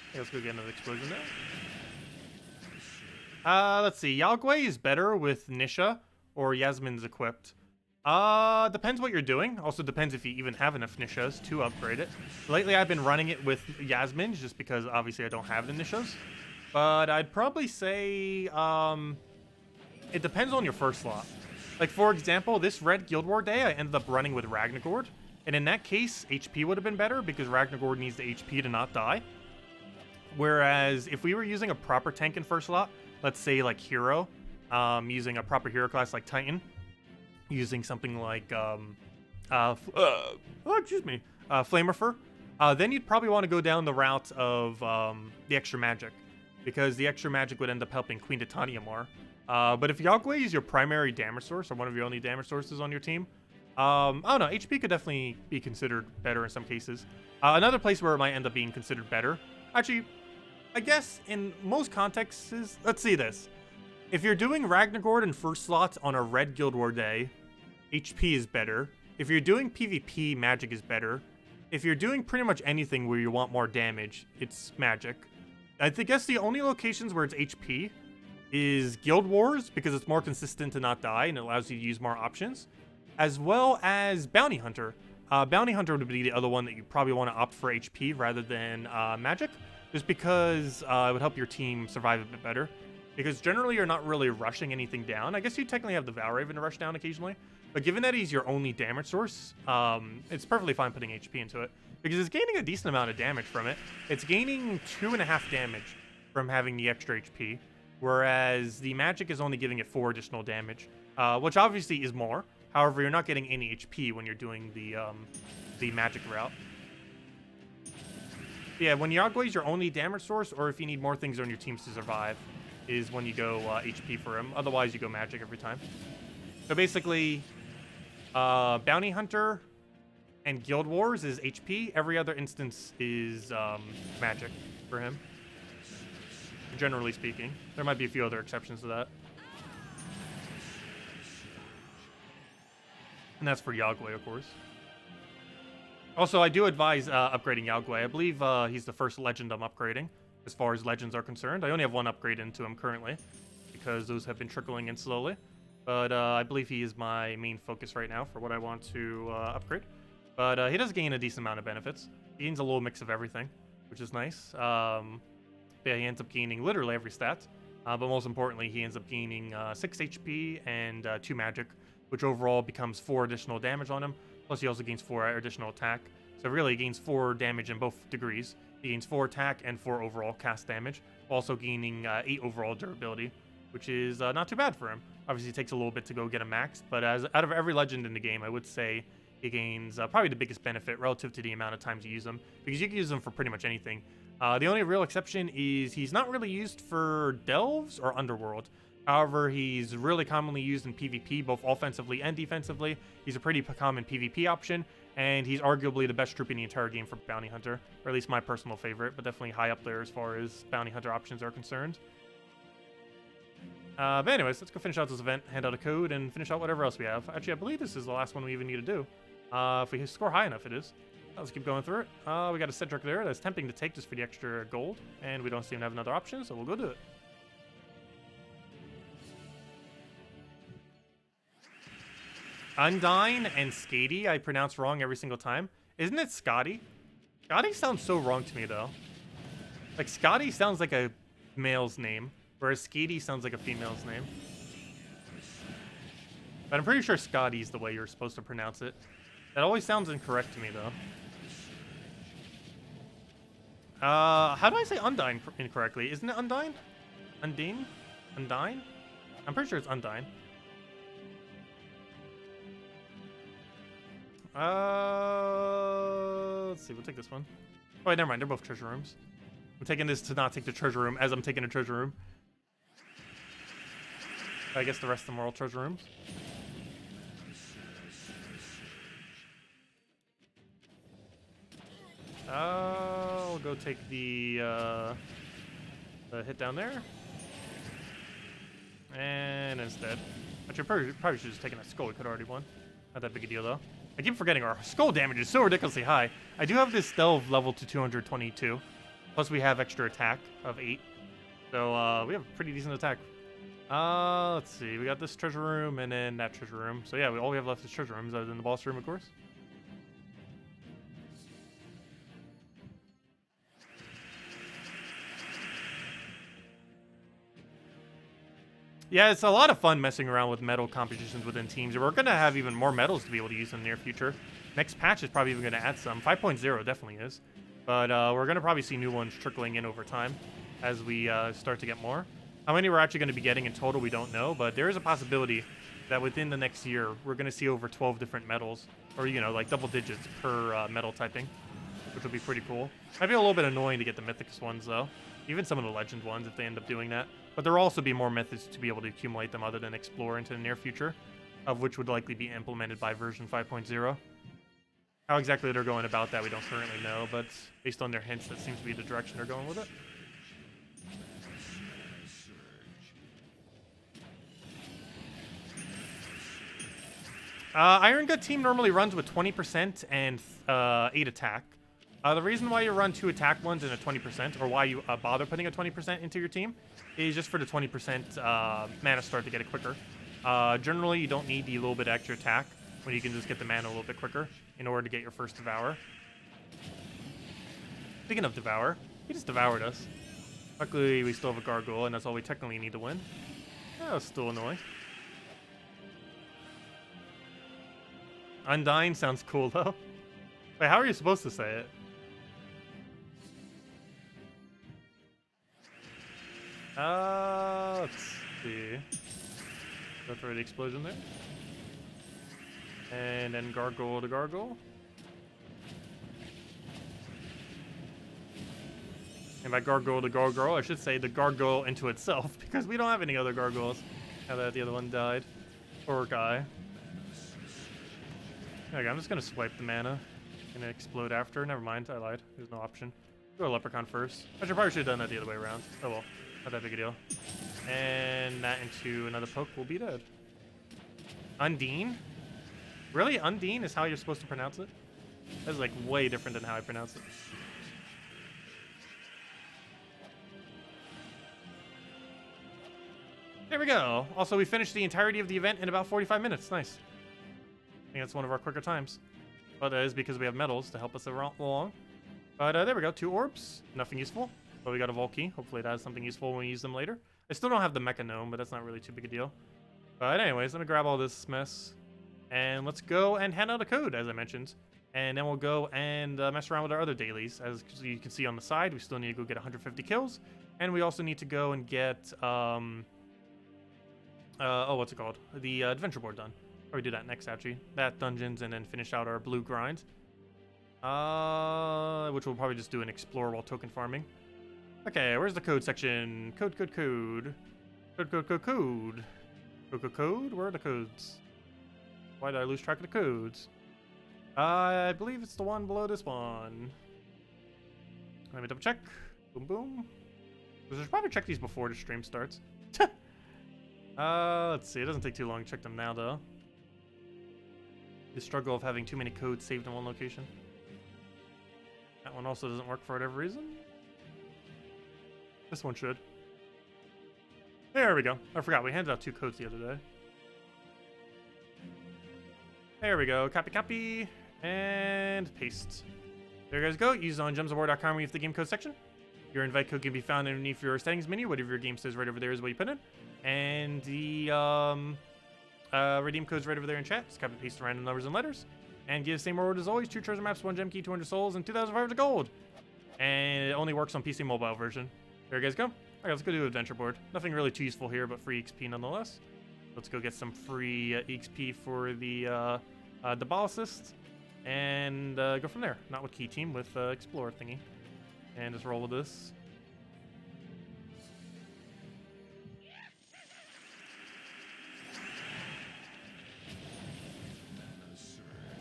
Okay, let's go get another explosion there. Let's see. Yagway is better with Nisha or Yasmin's equipped. Depends what you're doing. Also depends if you even have enough Nishas to upgrade it. Lately I've been running it with Yasmin just because obviously I don't have the Nishas. But I'd probably say, it depends on your first slot. Like, for example, this Red Guild War day, I ended up running with Ragnagord. And in that case, HP would have been better because Ragnagord needs the HP to not die. Whereas, if we were using a proper tank in first slot, let's say, like, Hero, using a proper hero class like Titan, using something like, Flamerfur, then you'd probably want to go down the route of the extra magic. Because the extra magic would end up helping Queen Titania more. But if Yagway is your primary damage source, or one of your only damage sources on your team, I don't know. HP could definitely be considered better in some cases. Another place where it might end up being considered better. Actually, I guess in most contexts is, let's see this. If you're doing Ragnargord and first slots on a red Guild War day, HP is better. If you're doing PvP, magic is better. If you're doing pretty much anything where you want more damage, it's magic. I guess the only locations where it's HP is Guild Wars, because it's more consistent to not die and it allows you to use more options, as well as Bounty Hunter. Bounty Hunter would be the other one that you probably want to opt for HP rather than magic, just because it would help your team survive a bit better. Because generally you're not really rushing anything down. I guess you technically have the Valraven to rush down occasionally, but given that he's your only damage source, it's perfectly fine putting HP into it, because it's gaining a decent amount of damage from it. It's gaining 2.5 damage from having the extra HP, whereas the magic is only giving it 4 additional damage, which obviously is more. However, you're not getting any HP when you're doing the magic route. Yeah, when Yagway is your only damage source, or if you need more things on your teams to survive, is when you go HP for him. Otherwise, you go magic every time. So basically, Bounty Hunter and Guild Wars is HP. Every other instance is magic for him, generally speaking. There might be a few other exceptions to that. And that's for Yagway, of course. Also, I do advise upgrading Yagway. I believe he's the first legend I'm upgrading, as far as legends are concerned. I only have one upgrade into him currently, because those have been trickling in slowly. But I believe he is my main focus right now for what I want to upgrade. But he does gain a decent amount of benefits. He gains a little mix of everything, which is nice. Yeah, he ends up gaining literally every stat. But most importantly, he ends up gaining 6 HP and 2 magic, which overall becomes 4 additional damage on him. Plus, he also gains 4 additional attack. So really, he gains 4 damage in both degrees. He gains 4 attack and 4 overall cast damage, also gaining 8 overall durability, which is not too bad for him. Obviously, it takes a little bit to go get him maxed, but out of every legend in the game, I would say he gains probably the biggest benefit relative to the amount of times you use him, because you can use him for pretty much anything. The only real exception is he's not really used for Delves or Underworld. However, he's really commonly used in PvP, both offensively and defensively. He's a pretty common PvP option, and he's arguably the best troop in the entire game for Bounty Hunter, or at least my personal favorite, but definitely high up there as far as Bounty Hunter options are concerned. But anyways, let's go finish out this event, hand out a code, and finish out whatever else we have. Actually, I believe this is the last one we even need to do. If we score high enough, it is. Let's keep going through it. We got a Cedric there that's tempting to take just for the extra gold, and we don't seem to have another option, so we'll go do it. Undyne and Skady, I pronounce wrong every single time. Isn't it Scotty? Scotty sounds so wrong to me, though. Like, Scotty sounds like a male's name, whereas Skady sounds like a female's name. But I'm pretty sure Scotty's the way you're supposed to pronounce it. That always sounds incorrect to me, though. How do I say Undyne incorrectly? Isn't it Undyne? Undine? Undyne? I'm pretty sure it's Undyne. Let's see, we'll take this one. Oh, wait, never mind, they're both treasure rooms. I'm taking this to not take the treasure room as I'm taking a treasure room. I guess the rest of them are all treasure rooms. I'll go take the hit down there. And instead. Actually, probably should have just taken a skull. We could have already won. Not that big a deal, though. I keep forgetting our skull damage is so ridiculously high. I do have this delve level to 222. Plus, we have extra attack of 8. So, we have a pretty decent attack. Let's see. We got this treasure room and then that treasure room. So, yeah, all we have left is treasure rooms other than the boss room, of course. Yeah, it's a lot of fun messing around with medal competitions within teams. We're going to have even more medals to be able to use in the near future. Next patch is probably even going to add some. 5.0 definitely is. But we're going to probably see new ones trickling in over time as we start to get more. How many we're actually going to be getting in total, we don't know. But there is a possibility that within the next year, we're going to see over 12 different medals. Or, you know, like double digits per medal typing, which will be pretty cool. Might be a little bit annoying to get the Mythicus ones, though. Even some of the Legend ones, if they end up doing that. But there will also be more methods to be able to accumulate them other than explore into the near future. of which would likely be implemented by version 5.0. How exactly they're going about that, we don't currently know, but based on their hints, that seems to be the direction they're going with it. Iron Gut team normally runs with 20% and 8 attack. The reason why you run 2 attack ones and a 20%, or why you bother putting a 20% into your team, is just for the 20% mana start to get it quicker. Generally, you don't need the little bit extra attack when you can just get the mana a little bit quicker in order to get your first Devour. Speaking of Devour, he just devoured us. Luckily, we still have a Gargoyle, and that's all we technically need to win. That was still annoying. Undying sounds cool, though. Wait, how are you supposed to say it? Let's see. Go for the explosion there. And then Gargoyle to Gargoyle. And by Gargoyle to Gargoyle, I should say the Gargoyle into itself, because we don't have any other Gargoyles. Now that the other one died. Poor guy. Okay, I'm just gonna swipe the mana and explode after. Never mind, I lied. There's no option. Go a Leprechaun first. I should probably have done that the other way around. Oh well, not that big a deal. And that into another poke will be dead. Undine? Really? Undine is how you're supposed to pronounce it? That's like way different than how I pronounce it. There we go. Also, we finished the entirety of the event in about 45 minutes. Nice. I think that's one of our quicker times. But that is because we have medals to help us along. But there we go. 2 orbs. Nothing useful. But we got a Vault Key. Hopefully that has something useful when we use them later. I still don't have the Mecha Gnome, but that's not really too big a deal. But anyways, let me grab all this mess. And let's go and hand out a code, as I mentioned. And then we'll go and mess around with our other dailies. As you can see on the side, we still need to go get 150 kills. And we also need to go and get... what's it called? The adventure board done. Probably do that next, actually. That dungeons, and then finish out our blue grind. Which we'll probably just do an explore while token farming. Okay, where's the code section? Code. Code. Where are the codes? Why did I lose track of the codes? I believe it's the one below this one. Let me double check. Boom, boom. I should probably check these before the stream starts. Let's see. It doesn't take too long to check them now, though. The struggle of having too many codes saved in one location. That one also doesn't work for whatever reason. This one should. There we go. I forgot. We handed out 2 codes the other day. There we go. Copy. And paste. There you guys go. Use it on gemsofwar.com when you have the game code section. Your invite code can be found underneath your settings menu. Whatever your game says right over there is what you put in. And the redeem code's right over there in chat. Just copy and paste the random numbers and letters. And give the same reward as always. 2 treasure maps, 1 gem key, 200 souls, and 2,500 gold. And it only works on PC mobile version. There you guys go. Alright, let's go do adventure board. Nothing really too useful here, but free XP nonetheless. Let's go get some free XP for the Deballicist. And go from there. Not with Key Team, with Explorer thingy. And just roll with this.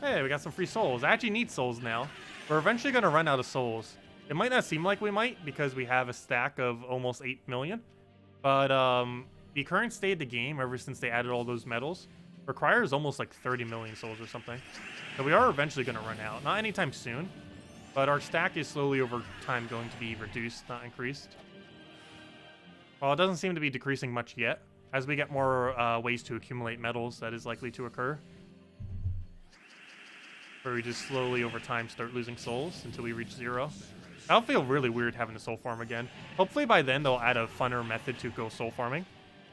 Hey, we got some free souls. I actually need souls now. We're eventually going to run out of souls. It might not seem like we might because we have a stack of almost 8 million. But the current state of the game, ever since they added all those medals, requires almost like 30 million souls or something. So we are eventually going to run out. Not anytime soon, but our stack is slowly over time going to be reduced, not increased. Well, it doesn't seem to be decreasing much yet. As we get more ways to accumulate medals, that is likely to occur. Where we just slowly over time start losing souls until we reach 0. That'll feel really weird having to soul farm again. Hopefully by then they'll add a funner method to go soul farming.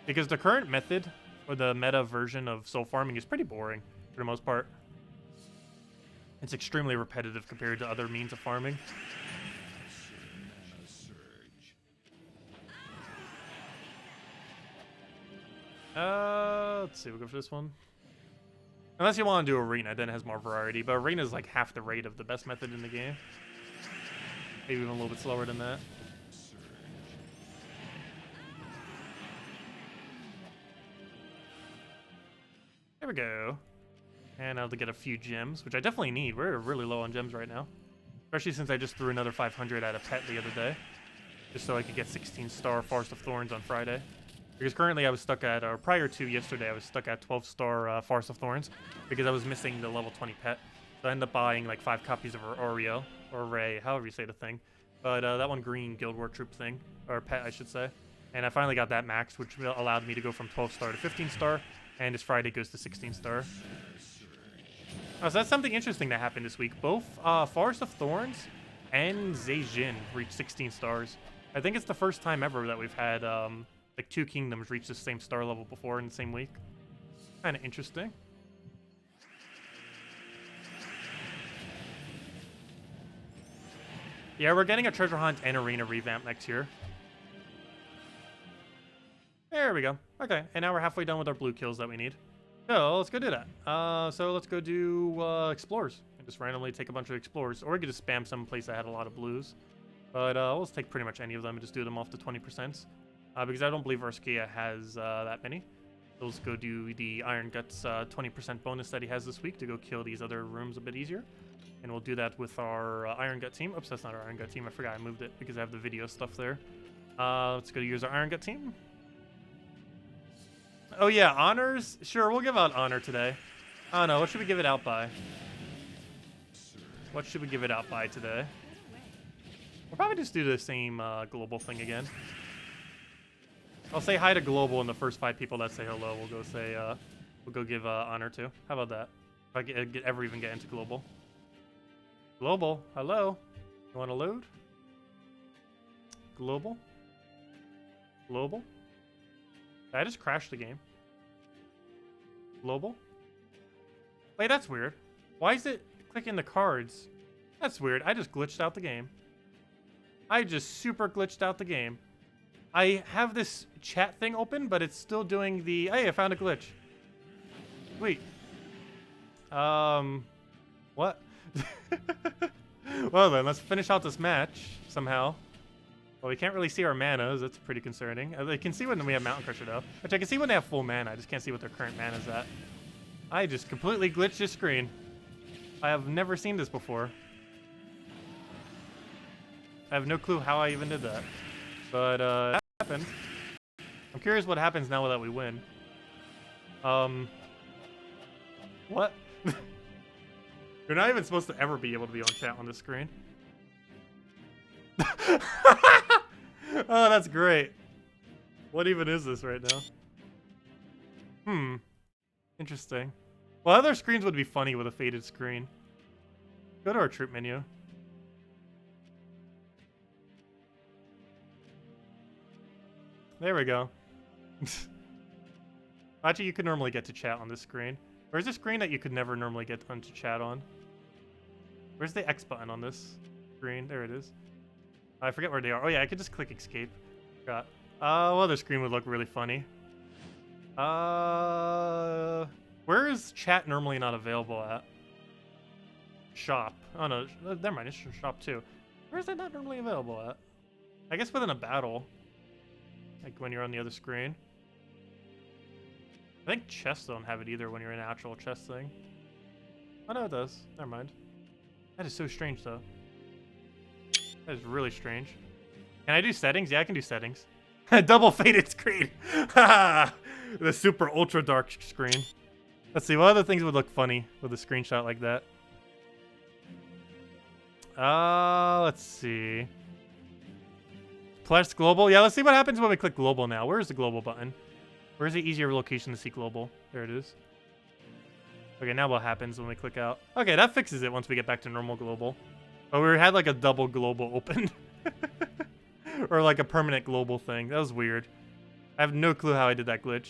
Because the current method, or the meta version of soul farming, is pretty boring for the most part. It's extremely repetitive compared to other means of farming. Let's see, we'll go for this one. Unless you want to do Arena, then it has more variety. But Arena is like half the rate of the best method in the game. Maybe even a little bit slower than that. There There we go. And I'll get a few gems, which I definitely need. We're really low on gems right now. Especially since I just threw another 500 at a pet the other day. Just so I could get 16-star Forest of Thorns on Friday. Because currently I was stuck at, or prior to yesterday, I was stuck at 12-star Forest of Thorns. Because I was missing the level 20 pet. So I ended up buying like 5 copies of Oreo, or Ray, however you say the thing. But that one green Guild War troop thing, or pet I should say. And I finally got that max, which allowed me to go from 12-star to 15-star. And this Friday goes to 16-star. Oh, so that's something interesting that happened this week. Both Forest of Thorns and Zejin reached 16 stars. I think it's the first time ever that we've had like 2 kingdoms reach the same star level before in the same week. Kind of interesting. Yeah, we're getting a treasure hunt and arena revamp next year. There we go. Okay, and now we're halfway done with our blue kills that we need. So let's go do that. So let's go do explorers and just randomly take a bunch of explorers, or we could just spam some place that had a lot of blues. But let's take pretty much any of them and just do them off to 20%. Because I don't believe Urskia has that many. So let's go do the Iron Guts 20% bonus that he has this week to go kill these other rooms a bit easier. And we'll do that with our Iron Gut team. Oops, that's not our Iron Gut team. I forgot I moved it because I have the video stuff there. Let's go use our Iron Gut team. Oh yeah, honors? Sure, we'll give out honor today. I don't know, what should we give it out by? What should we give it out by today? We'll probably just do the same global thing again. I'll say hi to global, and the first 5 people that say hello, we'll go give honor to. How about that? If I ever even get into global. Global, hello? You want to load? Global? Global? I just crashed the game. Global? Wait, that's weird. Why is it clicking the cards? That's weird. I just glitched out the game. I just super glitched out the game. I have this chat thing open, but it's still doing the... Hey, I found a glitch. Sweet. What? Well then, let's finish out this match somehow. Well, we can't really see our manas. That's pretty concerning. I can see when we have Mountain Crusher, though. Which I can see when they have full mana. I just can't see what their current mana is at. I just completely glitched this screen. I have never seen this before. I have no clue how I even did that. But, that happened. I'm curious what happens now that we win. What? You're not even supposed to ever be able to be on chat on this screen. Oh, that's great. What even is this right now? Interesting. Well, other screens would be funny with a faded screen. Go to our troop menu. There we go. Actually, you could normally get to chat on this screen. Where's the screen that you could never normally get onto chat on? Where's the X button on this screen? There it is. I forget where they are. Oh yeah, I could just click escape. Forgot. Well, the screen would look really funny. Where is chat normally not available at? Shop. Oh no, never mind. It's shop too. Where is it not normally available at? I guess within a battle. Like when you're on the other screen. I think chests don't have it either when you're in an actual chest thing. Oh no, it does. Never mind. That is so strange though. That is really strange. Can I do settings? Yeah, I can do settings. Double faded screen. The super ultra dark screen. Let's see, what other things would look funny with a screenshot like that? Let's see. Plus global. Yeah, let's see what happens when we click global now. Where's the global button? Where's the easier location to see global? There it is. Okay, now what happens when we click out? Okay, that fixes it once we get back to normal global. But we had like a double global open. Or like a permanent global thing. That was weird. I have no clue how I did that glitch.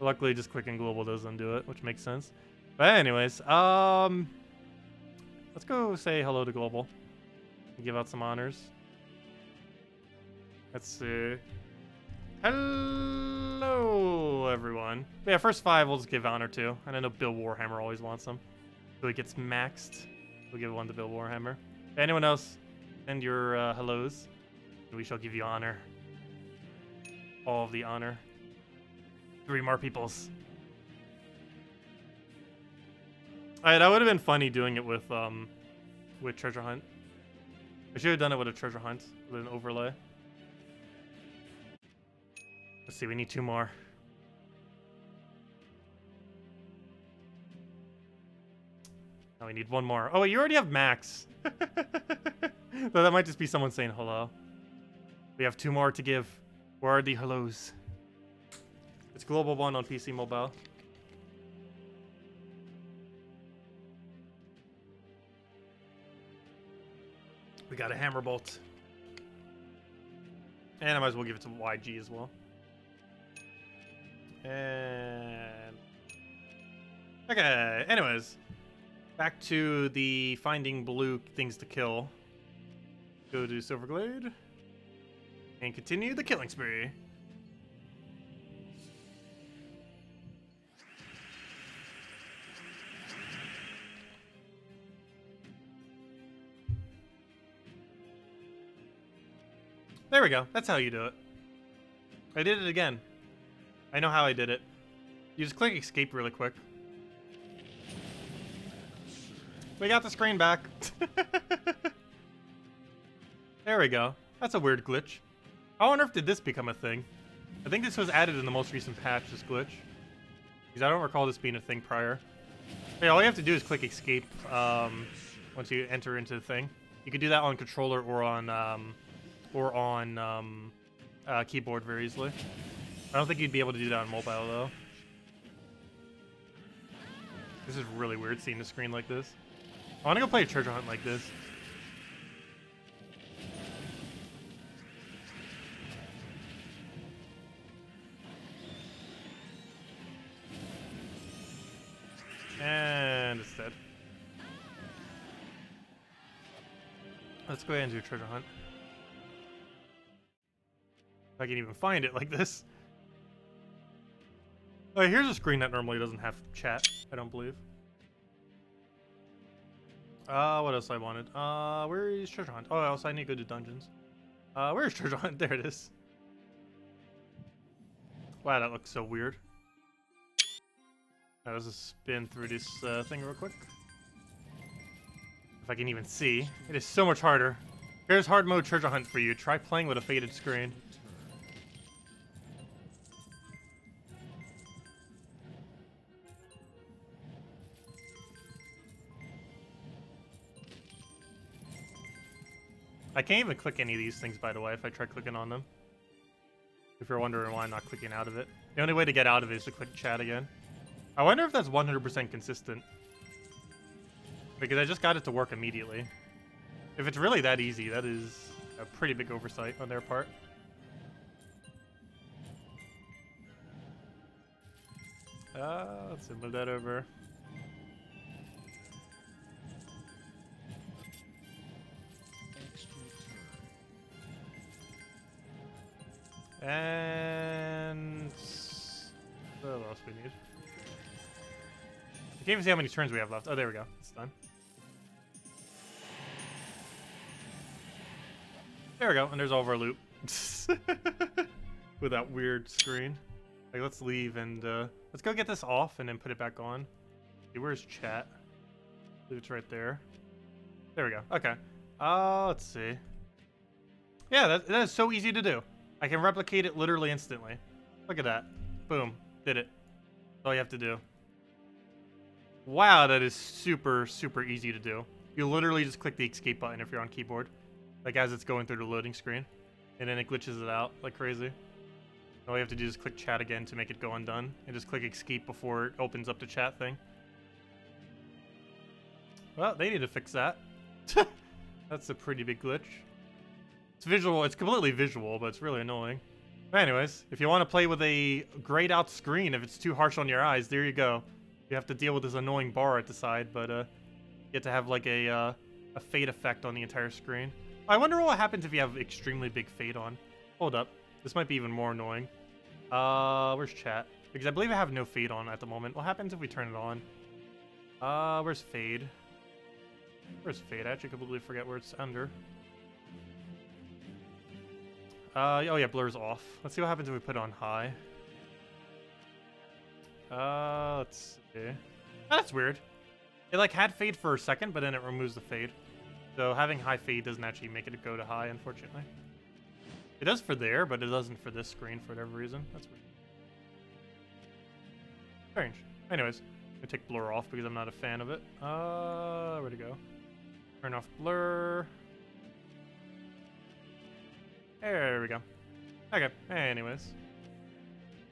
Luckily, just clicking global does undo it, which makes sense. But anyways, let's go say hello to global. Give out some honors. Let's see. Hello, everyone. But yeah, first 5 we'll just give honor to. And I know Bill Warhammer always wants them. So he gets maxed. We'll give one to Bill Warhammer. If anyone else, send your hellos. And we shall give you honor. All of the honor. 3 more peoples. Alright, that would have been funny doing it with treasure hunt. I should have done it with a treasure hunt with an overlay. Let's see, we need 2 more. Oh, we need 1 more. Oh, wait, you already have max. So that might just be someone saying hello. We have 2 more to give. Where are the hellos? It's Global 1 on PC Mobile. We got a hammer bolt. And I might as well give it to YG as well. And... okay, anyways. Back to the finding blue things to kill. Go to Silverglade. And continue the killing spree. There we go. That's how you do it. I did it again. I know how I did it. You just click escape really quick. We got the screen back. There we go. That's a weird glitch. I wonder if did this become a thing. I think this was added in the most recent patch, this glitch. Because I don't recall this being a thing prior. Hey, all you have to do is click escape once you enter into the thing. You can do that on controller or on keyboard very easily. I don't think you'd be able to do that on mobile though. This is really weird seeing the screen like this. I want to go play a treasure hunt like this. And it's dead. Let's go ahead and do a treasure hunt. If I can even find it like this. Oh, here's a screen that normally doesn't have chat, I don't believe. What else I wanted? Where is treasure hunt? Oh, also I need to go to dungeons. Where is treasure hunt? There it is. Wow, that looks so weird. Let's just spin through this thing real quick. If I can even see. It is so much harder. Here's hard mode treasure hunt for you. Try playing with a faded screen. I can't even click any of these things, by the way, if I try clicking on them. If you're wondering why I'm not clicking out of it. The only way to get out of it is to click chat again. I wonder if that's 100% consistent. Because I just got it to work immediately. If it's really that easy, that is a pretty big oversight on their part. Let's move that over. And what else we need? I can't even see how many turns we have left. Oh, there we go. It's done. There we go. And there's all of our loot. With that weird screen. Like, let's leave and let's go get this off and then put it back on. Okay, where's chat? Loot's right there. There we go. Okay. Let's see. Yeah, that is so easy to do. I can replicate it literally instantly. Look at that. Boom. Did it. That's all you have to do. Wow, that is super, super easy to do. You literally just click the escape button if you're on keyboard. Like as it's going through the loading screen. And then it glitches it out like crazy. All you have to do is click chat again to make it go undone. And just click escape before it opens up the chat thing. Well, they need to fix that. That's a pretty big glitch. It's visual. It's completely visual, but it's really annoying. But anyways, if you want to play with a grayed out screen, if it's too harsh on your eyes, there you go. You have to deal with this annoying bar at the side, but you get to have like a fade effect on the entire screen. I wonder what happens if you have extremely big fade on. Hold up. This might be even more annoying. Where's chat? Because I believe I have no fade on at the moment. What happens if we turn it on? Where's fade? Where's fade? I actually completely forget where it's under. Oh yeah, blur's off. Let's see what happens if we put it on high. Let's see. Oh, that's weird. It like had fade for a second, but then it removes the fade. So having high fade doesn't actually make it go to high, unfortunately. It does for there, but it doesn't for this screen for whatever reason. That's weird. Strange. Anyways, I'm gonna take blur off because I'm not a fan of it. Where'd it go? Turn off blur. There we go. Okay, anyways.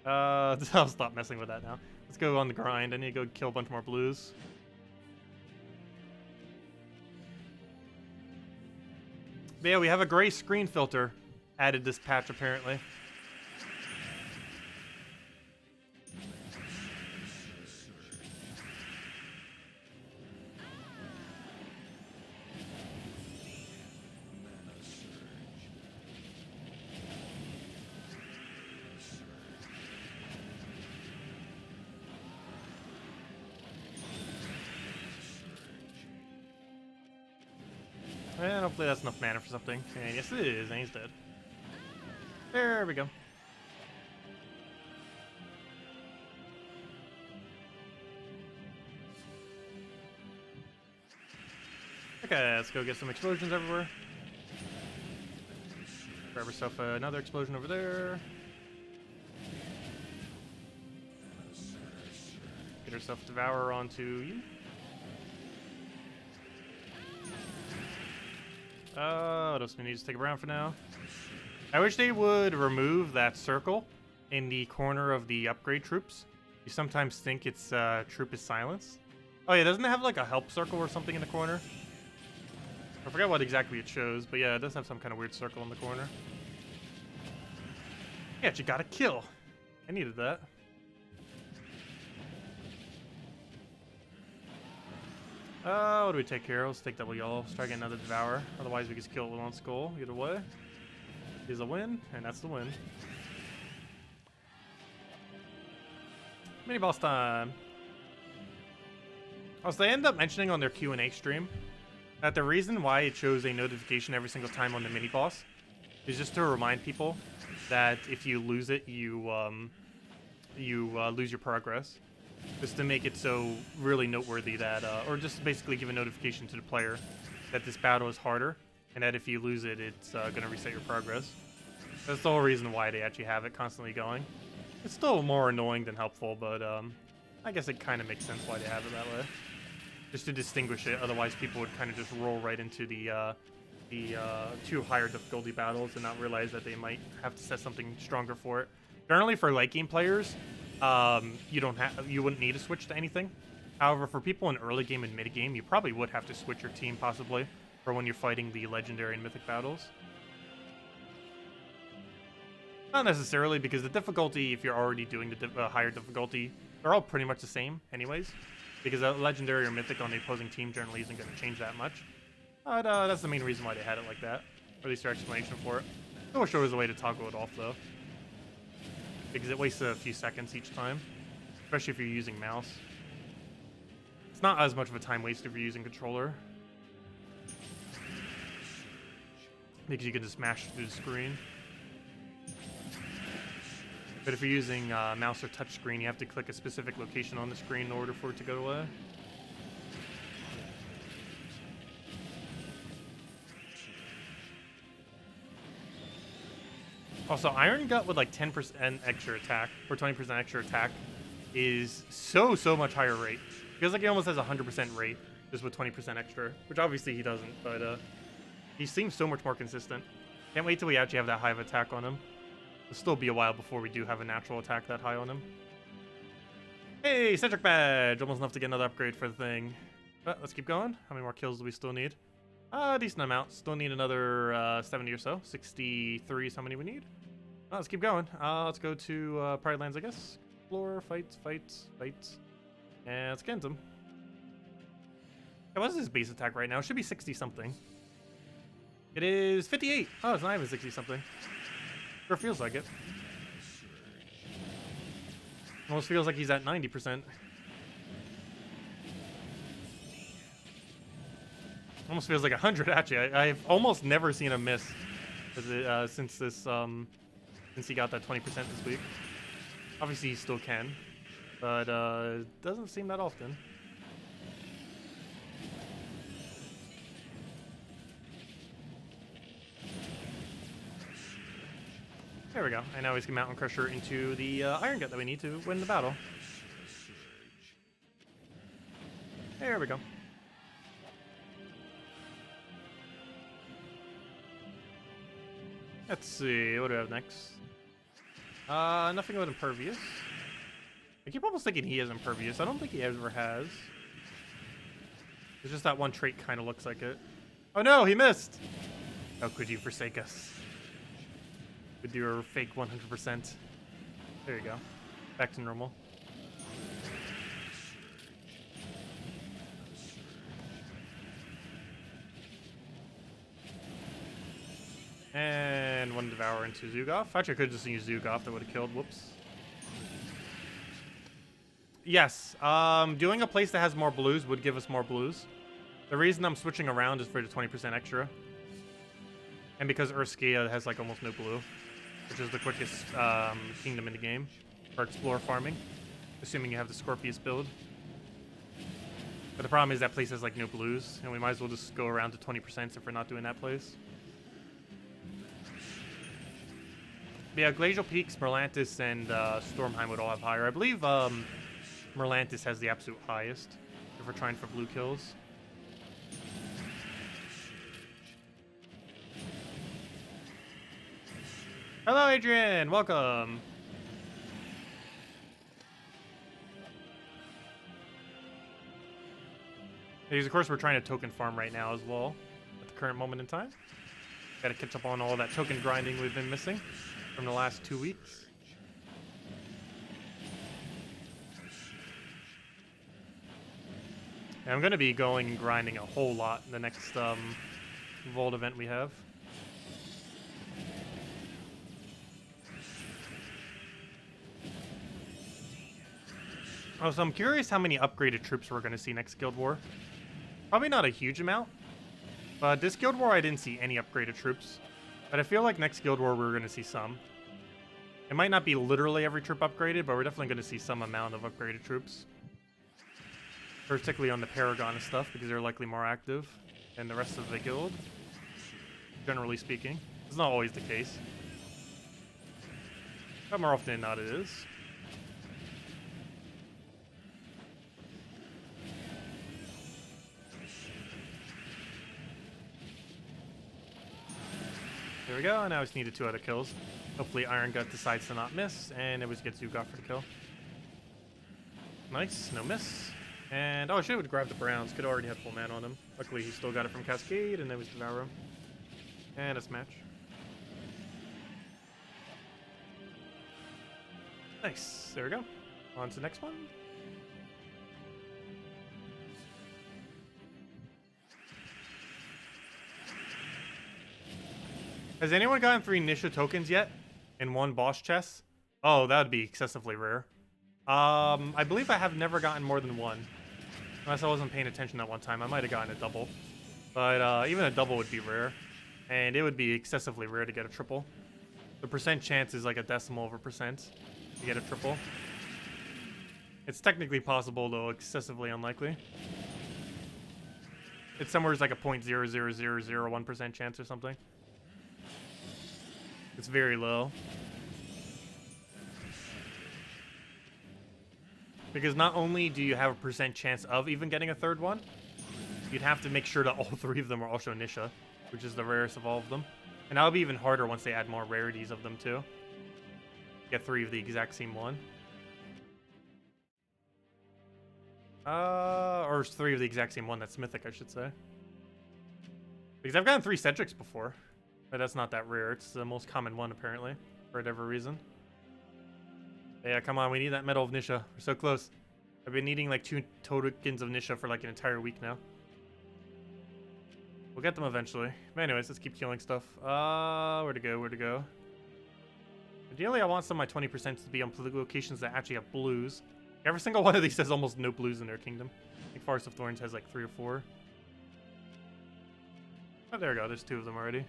I'll stop messing with that now. Let's go on the grind. I need to go kill a bunch more blues. But yeah, we have a gray screen filter added this patch apparently. And hopefully that's enough mana for something. And yes it is, and he's dead. There we go. Okay, let's go get some explosions everywhere. Grab herself another explosion over there. Get herself Devourer onto you. What else we need to take around for now? I wish they would remove that circle in the corner of the upgrade troops. You sometimes think it's troop is silenced. Oh yeah, doesn't it have like a help circle or something in the corner? I forgot what exactly it shows, but yeah, it does have some kind of weird circle in the corner. Yeah, you got a kill. I needed that. What do we take here? Let's take double yellow. Let's try to get another Devourer. Otherwise, we just kill it with one skull. Either way is a win, and that's the win. Mini boss time. Also, they end up mentioning on their Q&A stream that the reason why it shows a notification every single time on the mini boss is just to remind people that if you lose it, you lose your progress. Just to make it so really noteworthy that, or just basically give a notification to the player that this battle is harder, and that if you lose it, it's going to reset your progress. That's the whole reason why they actually have it constantly going. It's still more annoying than helpful, but I guess it kind of makes sense why they have it that way. Just to distinguish it, otherwise people would kind of just roll right into the two higher difficulty battles and not realize that they might have to set something stronger for it. Generally, for late game players, you wouldn't need to switch to anything. However, for people in early game and mid game, you probably would have to switch your team possibly for when you're fighting the legendary and mythic battles. Not necessarily, because the difficulty, if you're already doing the higher difficulty, they're all pretty much the same anyways. Because a legendary or mythic on the opposing team generally isn't going to change that much. But that's the main reason why they had it like that. Or at least their explanation for it. I wish there was a way to toggle it off though, because it wastes a few seconds each time, especially if you're using mouse. It's not as much of a time waste if you're using controller, because you can just smash through the screen. But if you're using mouse or touch screen, you have to click a specific location on the screen in order for it to go away. Also, Iron Gut with like 10% extra attack, or 20% extra attack, is so much higher rate. Feels like he almost has 100% rate, just with 20% extra, which obviously he doesn't, but he seems so much more consistent. Can't wait till we actually have that high of attack on him. It'll still be a while before we do have a natural attack that high on him. Hey, Centric Badge! Almost enough to get another upgrade for the thing. But let's keep going. How many more kills do we still need? Decent amount. Still need another 70 or so. 63 is how many we need. Let's keep going. Let's go to Pride Lands, I guess. Explore, fights. And let's get into them. Yeah, what is his base attack right now? It should be 60-something. It is 58. Oh, it's not even 60-something. Sure feels like it. Almost feels like he's at 90%. Almost feels like 100, actually. I've almost never seen him miss since he got that 20% this week. Obviously, he still can, but doesn't seem that often. we go. And now he's gonna Mountain Crusher into the Iron Gut that we need to win the battle. There we go. Let's see, what do we have next? Nothing with Impervious. I keep almost thinking he is Impervious. I don't think he ever has. It's just that one trait kind of looks like it. Oh no, he missed! How could you forsake us? With your fake 100%. There you go. Back to normal. And one Devour into Zugoff. Actually, I could have just used Zugoff. That would have killed. Whoops. Yes. Doing a place that has more blues would give us more blues. The reason I'm switching around is for the 20% extra. And because Urskia has like almost no blue. Which is the quickest kingdom in the game. For explore farming. Assuming you have the Scorpius build. But the problem is that place has like no blues. And we might as well just go around to 20% if we're not doing that place. But yeah, Glacial Peaks, Merlantis, and Stormheim would all have higher. I believe Merlantis has the absolute highest if we're trying for blue kills. Hello, Adrian! Welcome! Because, of course, we're trying to token farm right now as well at the current moment in time. Gotta catch up on all that token grinding we've been missing from the last 2 weeks. And I'm going to be going and grinding a whole lot in the next Vault event we have. Oh, so I'm curious how many upgraded troops we're going to see next Guild War. Probably not a huge amount. But this Guild War I didn't see any upgraded troops. But I feel like next Guild War we're going to see some. It might not be literally every troop upgraded, but we're definitely going to see some amount of upgraded troops. Particularly on the Paragon and stuff, because they're likely more active than the rest of the guild. Generally speaking. It's not always the case. But more often than not it is. There we go, and now I just needed 2 other kills. Hopefully Iron Gut decides to not miss, and it was gets Zugoff for the kill. Nice, no miss. And, oh, I should have grabbed the Browns. Could have already had full mana on him. Luckily, he still got it from Cascade, and then we Devour him. And a smash. Nice. There we go. On to the next one. Has anyone gotten 3 Nisha tokens yet? In 1 boss chest? Oh, that would be excessively rare. I believe I have never gotten more than 1. Unless I wasn't paying attention that one time. I might have gotten a double. But even a double would be rare. And it would be excessively rare to get a triple. The percent chance is like a decimal of a percent to get a triple. It's technically possible, though excessively unlikely. It's somewhere like a 0.00001% chance or something. It's very low. Because not only do you have a percent chance of even getting a 3rd one, you'd have to make sure that all 3 of them are also Nisha, which is the rarest of all of them. And that'll be even harder once they add more rarities of them too. Get 3 of the exact same one. Or 3 of the exact same one that's mythic, I should say. Because I've gotten 3 Cedrics before. But that's not that rare. It's the most common one, apparently. For whatever reason. Yeah, come on. We need that Medal of Nisha. We're so close. I've been needing like 2 tokens of Nisha for like an entire week now. We'll get them eventually. But anyways, let's keep killing stuff. Where to go? Where to go? Ideally, I want some of my 20% to be on locations that actually have blues. Every single one of these has almost no blues in their kingdom. I think Forest of Thorns has like 3 or 4. Oh, there we go. There's 2 of them already.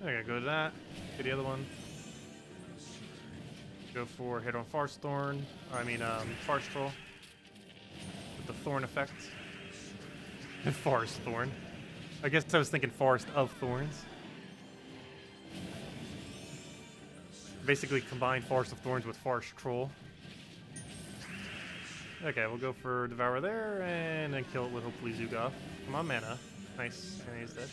Okay, go to that. Get the other one. Go for hit on Farce Thorn. Farce Troll. With the Thorn effect. Forest Thorn. I guess I was thinking Forest of Thorns. Basically combine Forest of Thorns with Forest Troll. Okay, we'll go for Devour there, and then kill it with hopefully Zugoff. Come on, mana. Nice, and he's dead.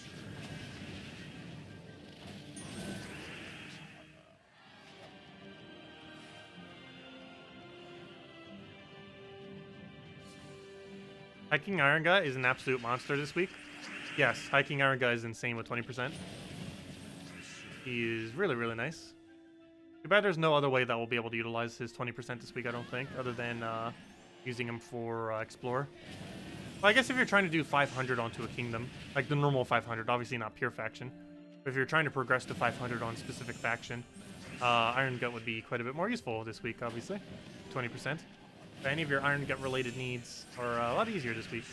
Hiking Iron Guy is an absolute monster this week. Yes, Hiking Iron Guy is insane with 20%. He is really, really nice. Too bad there's no other way that we'll be able to utilize his 20% this week, I don't think, other than using him for Explore. Well, I guess if you're trying to do 500 onto a kingdom, like the normal 500, obviously not pure faction, but if you're trying to progress to 500 on specific faction, Iron Gut would be quite a bit more useful this week, obviously. 20%. Any of your Iron Gut related needs are a lot easier this week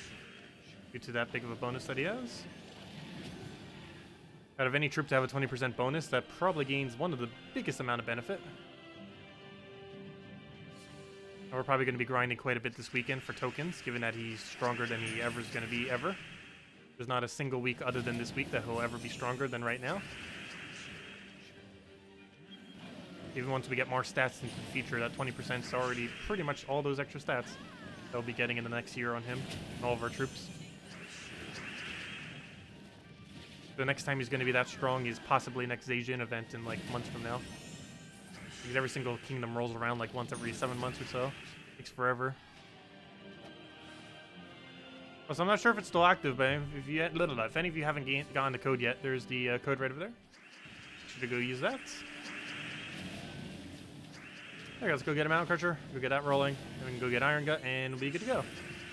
due to that big of a bonus that he has. Out of any troop to have a 20% bonus, that probably gains one of the biggest amount of benefit. And we're probably going to be grinding quite a bit this weekend for tokens, given that he's stronger than he ever is going to be ever. There's not a single week other than this week that he'll ever be stronger than right now. Even once we get more stats into the feature, that 20% is already pretty much all those extra stats that we'll be getting in the next year on him and all of our troops. The next time he's going to be that strong is possibly next Asian event in like months from now. Because every single kingdom rolls around like once every 7 months or so. Takes forever. So I'm not sure if it's still active, but if any of you haven't gotten the code yet, there's the code right over there. Should go use that. Okay, let's go get a Mountain Crusher, go get that rolling, and we can go get Iron Gut, and we'll be good to go.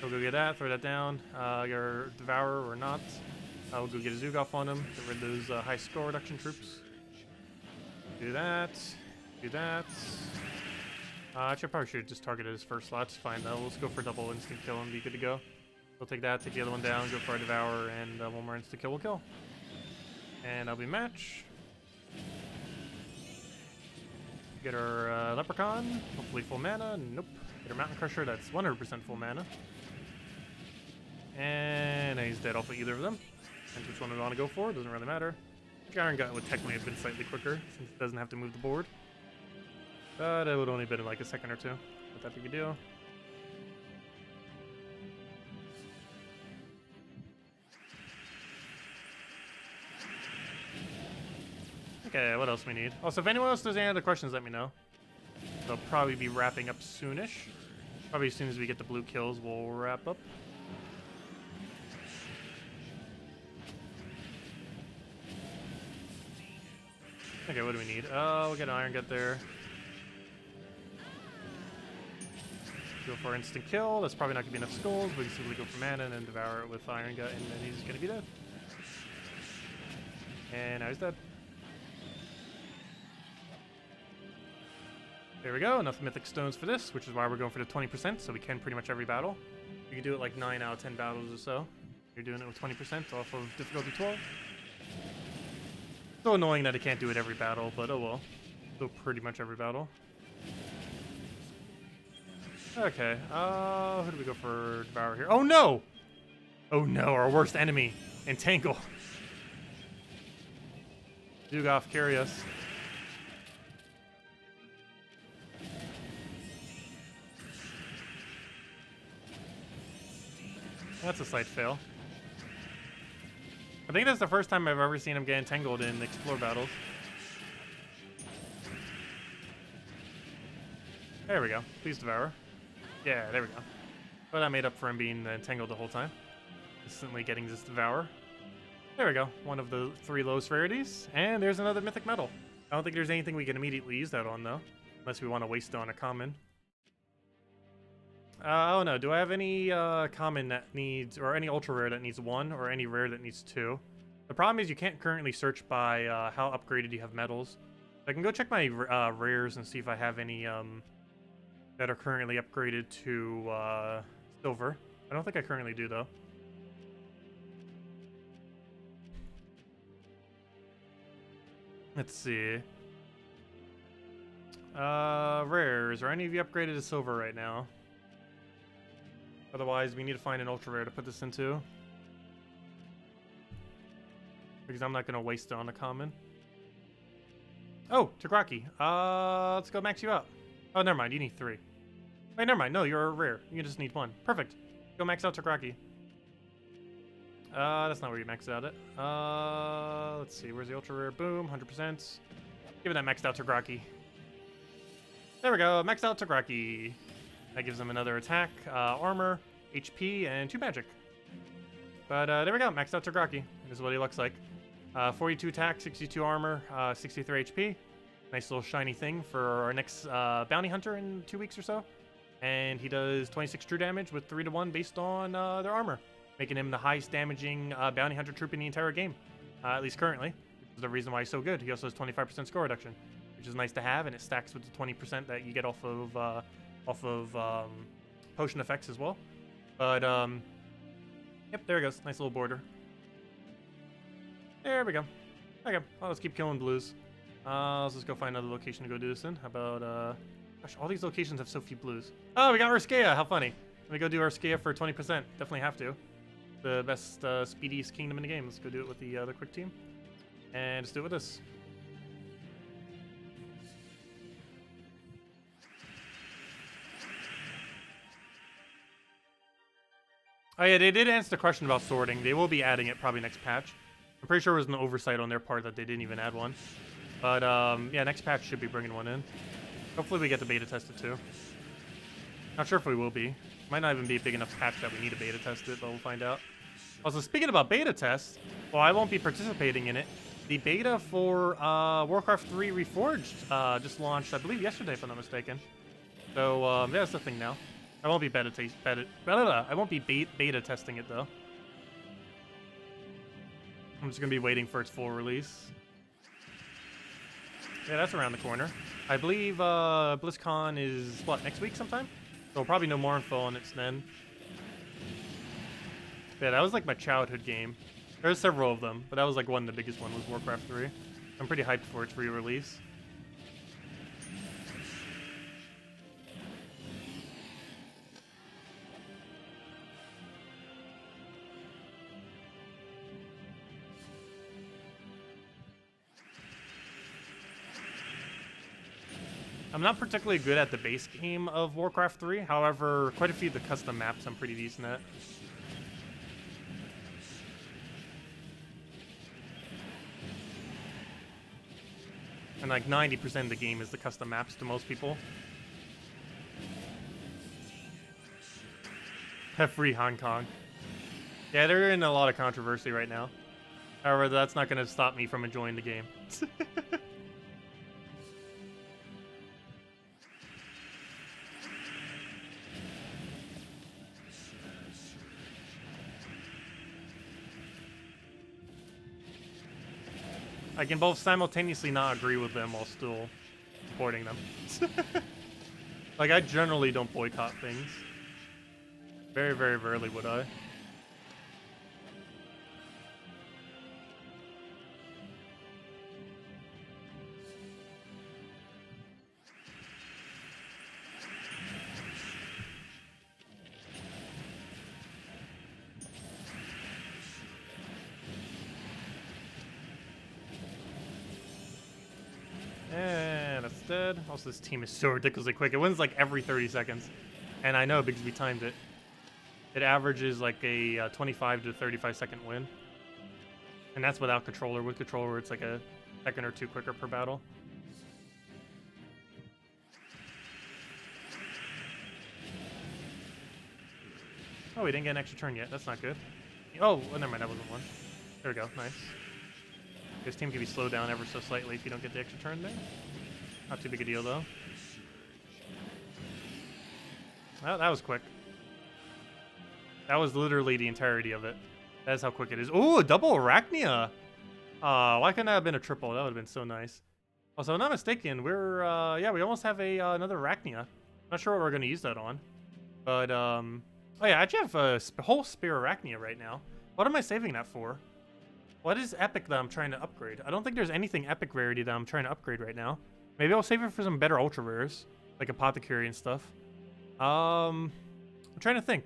So we'll go get that, throw that down, your Devourer or not. We'll go get a Zugoff on him, get rid of those high score reduction troops. Do that, do that. Actually, I probably should just target his first slot, it's fine though. Let's go for double instant kill and be good to go. We'll take that, take the other one down, go for our Devourer, and one more instant kill will kill. And that'll be match. Get our Leprechaun, hopefully full mana. Nope. Get our Mountain Crusher, that's 100% full mana. And he's dead off of either of them. And which one we want to go for, doesn't really matter. Iron Gut would technically have been slightly quicker, since it doesn't have to move the board. But it would only have been like a second or two. Not that big a deal. Okay, what else we need? Also, if anyone else has any other questions, let me know. They'll probably be wrapping up soonish. Probably as soon as we get the blue kills, we'll wrap up. Okay, what do we need? We'll get an Iron Gut there. Go for instant kill. That's probably not going to be enough skulls. We can simply go for mana and then devour it with Iron Gut, and then he's going to be dead. And now he's dead. There we go, enough mythic stones for this, which is why we're going for the 20%, so we can pretty much every battle. You can do it like 9 out of 10 battles or so. You're doing it with 20% off of difficulty 12. So annoying that I can't do it every battle, but oh well. So pretty much every battle. Okay, who do we go for Devour here? Oh no! Oh no, our worst enemy. Entangle. Zugoff, carry us. That's a slight fail. I think that's the first time I've ever seen him get entangled in explore battles. There we go. Please devour. Yeah, there we go. But that made up for him being entangled the whole time. Instantly getting this devour. There we go. One of the 3 lowest rarities. And there's another mythic metal. I don't think there's anything we can immediately use that on though. Unless we want to waste it on a common. Oh no, do I have any common that needs, or any ultra rare that needs 1, or any rare that needs 2? The problem is you can't currently search by how upgraded you have metals. I can go check my rares and see if I have any that are currently upgraded to silver. I don't think I currently do though. Let's see. Rares. Are any of you upgraded to silver right now? Otherwise, we need to find an ultra rare to put this into. Because I'm not going to waste it on a common. Oh, Tagraki. Let's go max you out. Oh, never mind. You need 3. Wait, never mind. No, you're a rare. You just need 1. Perfect. Go max out Tagraki. That's not where you maxed out it. Let's see. Where's the ultra rare? Boom. 100%. Give it that maxed out Tagraki. There we go. Maxed out Tagraki. That gives him another attack, armor, HP, and 2 magic. But there we go. Maxed out Tagraki. This is what he looks like. 42 attack, 62 armor, 63 HP. Nice little shiny thing for our next bounty hunter in 2 weeks or so. And he does 26 true damage with 3-1 based on their armor, making him the highest damaging bounty hunter troop in the entire game, at least currently. Which is the reason why he's so good. He also has 25% score reduction, which is nice to have, and it stacks with the 20% that you get off of potion effects as well. But yep, there it goes. Nice little border. There we go. Okay, well, let's keep killing blues. Let's just go find another location to go do this in. How about, gosh, all these locations have so few blues. Oh, we got Urskea. How funny. Let me go do Urskea for 20%. Definitely have to. The best, speediest kingdom in the game. Let's go do it with the other quick team. And let's do it with this. Oh yeah, they did answer the question about sorting. They will be adding it probably next patch. I'm pretty sure it was an oversight on their part that they didn't even add one. But yeah, next patch should be bringing one in. Hopefully we get to beta test it too. Not sure if we will be. Might not even be a big enough patch that we need to beta test it, but we'll find out. Also, speaking about beta tests, well, I won't be participating in it. The beta for Warcraft 3 Reforged just launched, I believe, yesterday, if I'm not mistaken. So yeah, that's the thing now. I won't be beta testing it though. I'm just gonna be waiting for its full release. Yeah, that's around the corner. I believe BlizzCon is what, next week sometime? So we'll probably know more info on it then. Yeah, that was like my childhood game. There's several of them, but that was like the biggest one was Warcraft 3. I'm pretty hyped for its re-release. I'm not particularly good at the base game of Warcraft 3. However, quite a few of the custom maps I'm pretty decent at. And like 90% of the game is the custom maps to most people. Have free Hong Kong. Yeah, they're in a lot of controversy right now. However, that's not going to stop me from enjoying the game. I can both simultaneously not agree with them while still supporting them. Like, I generally don't boycott things. Very, very rarely would I. And that's dead. Also, this team is so ridiculously quick. It wins like every 30 seconds. And I know because we timed it. It averages like a 25 to 35 second win. And that's without controller. With controller, it's like a second or two quicker per battle. Oh, we didn't get an extra turn yet. That's not good. Oh, never mind. That wasn't one. There we go. Nice. This team can be slowed down ever so slightly if you don't get the extra turn there. Not too big a deal, though. Well, that was quick. That was literally the entirety of it. That's how quick it is. Ooh, a double Arachnia! Why couldn't that have been a triple? That would have been so nice. Also, if I'm not mistaken, we're, yeah, we almost have a another Arachnia. Not sure what we're going to use that on. But, oh yeah, I actually have a whole spare Arachnia right now. What am I saving that for? What is epic that I'm trying to upgrade? I don't think there's anything epic rarity that I'm trying to upgrade right now. Maybe I'll save it for some better ultra rares, like Apothecary and stuff. I'm trying to think.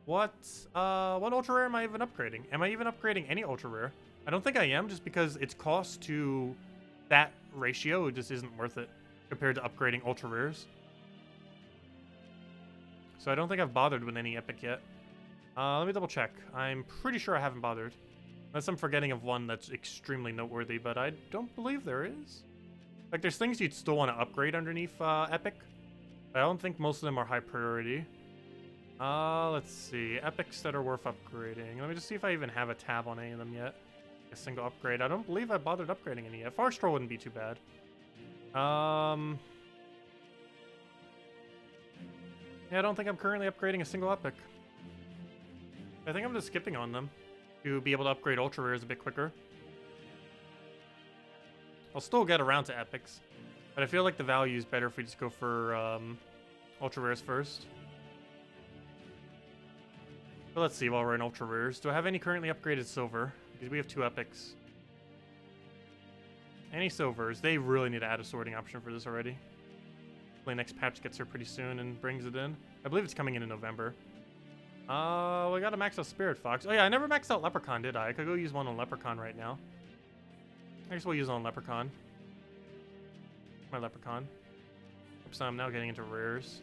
What ultra rare am I even upgrading? Am I even upgrading any ultra rare? I don't think I am, just because its cost to that ratio just isn't worth it compared to upgrading ultra rares. So I don't think I've bothered with any epic yet. Let me double check. I'm pretty sure I haven't bothered. Unless I'm forgetting of one that's extremely noteworthy, but I don't believe there is. Like, there's things you'd still want to upgrade underneath epic. But I don't think most of them are high priority. Let's see. Epics that are worth upgrading. Let me just see if I even have a tab on any of them yet. A single upgrade. I don't believe I bothered upgrading any yet. Farstroll wouldn't be too bad. Yeah, I don't think I'm currently upgrading a single epic. I think I'm just skipping on them to be able to upgrade ultra rares a bit quicker. I'll still get around to epics, but I feel like the value is better if we just go for ultra rares first. But let's see while we're in ultra rares. Do I have any currently upgraded silver? Because we have 2 epics. Any silvers? They really need to add a sorting option for this already. Hopefully next patch gets here pretty soon and brings it in. I believe it's coming in November. We gotta max out Spirit Fox. Oh yeah, I never maxed out Leprechaun, did I? I could go use one on Leprechaun right now. I guess we'll use it on Leprechaun. My Leprechaun. So I'm now getting into rares.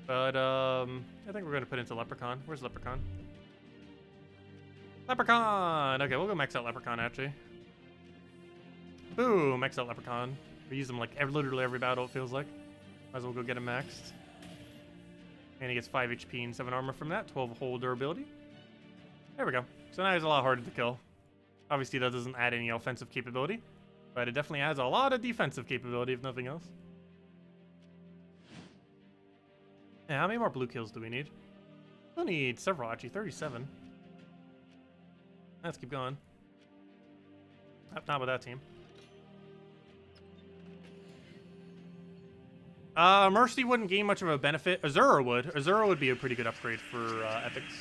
But, I think we're gonna put into Leprechaun. Where's Leprechaun? Leprechaun! Okay, we'll go max out Leprechaun, actually. Boom! Max out Leprechaun. We use them like literally every battle, it feels like. Might as well go get him maxed. And he gets 5 HP and 7 armor from that. 12 whole durability. There we go. So now he's a lot harder to kill. Obviously, that doesn't add any offensive capability. But it definitely adds a lot of defensive capability, if nothing else. Yeah, how many more blue kills do we need? We'll need several, actually. 37. Let's keep going. Not with that team. Mercy wouldn't gain much of a benefit. Azura would. Azura would be a pretty good upgrade for epics.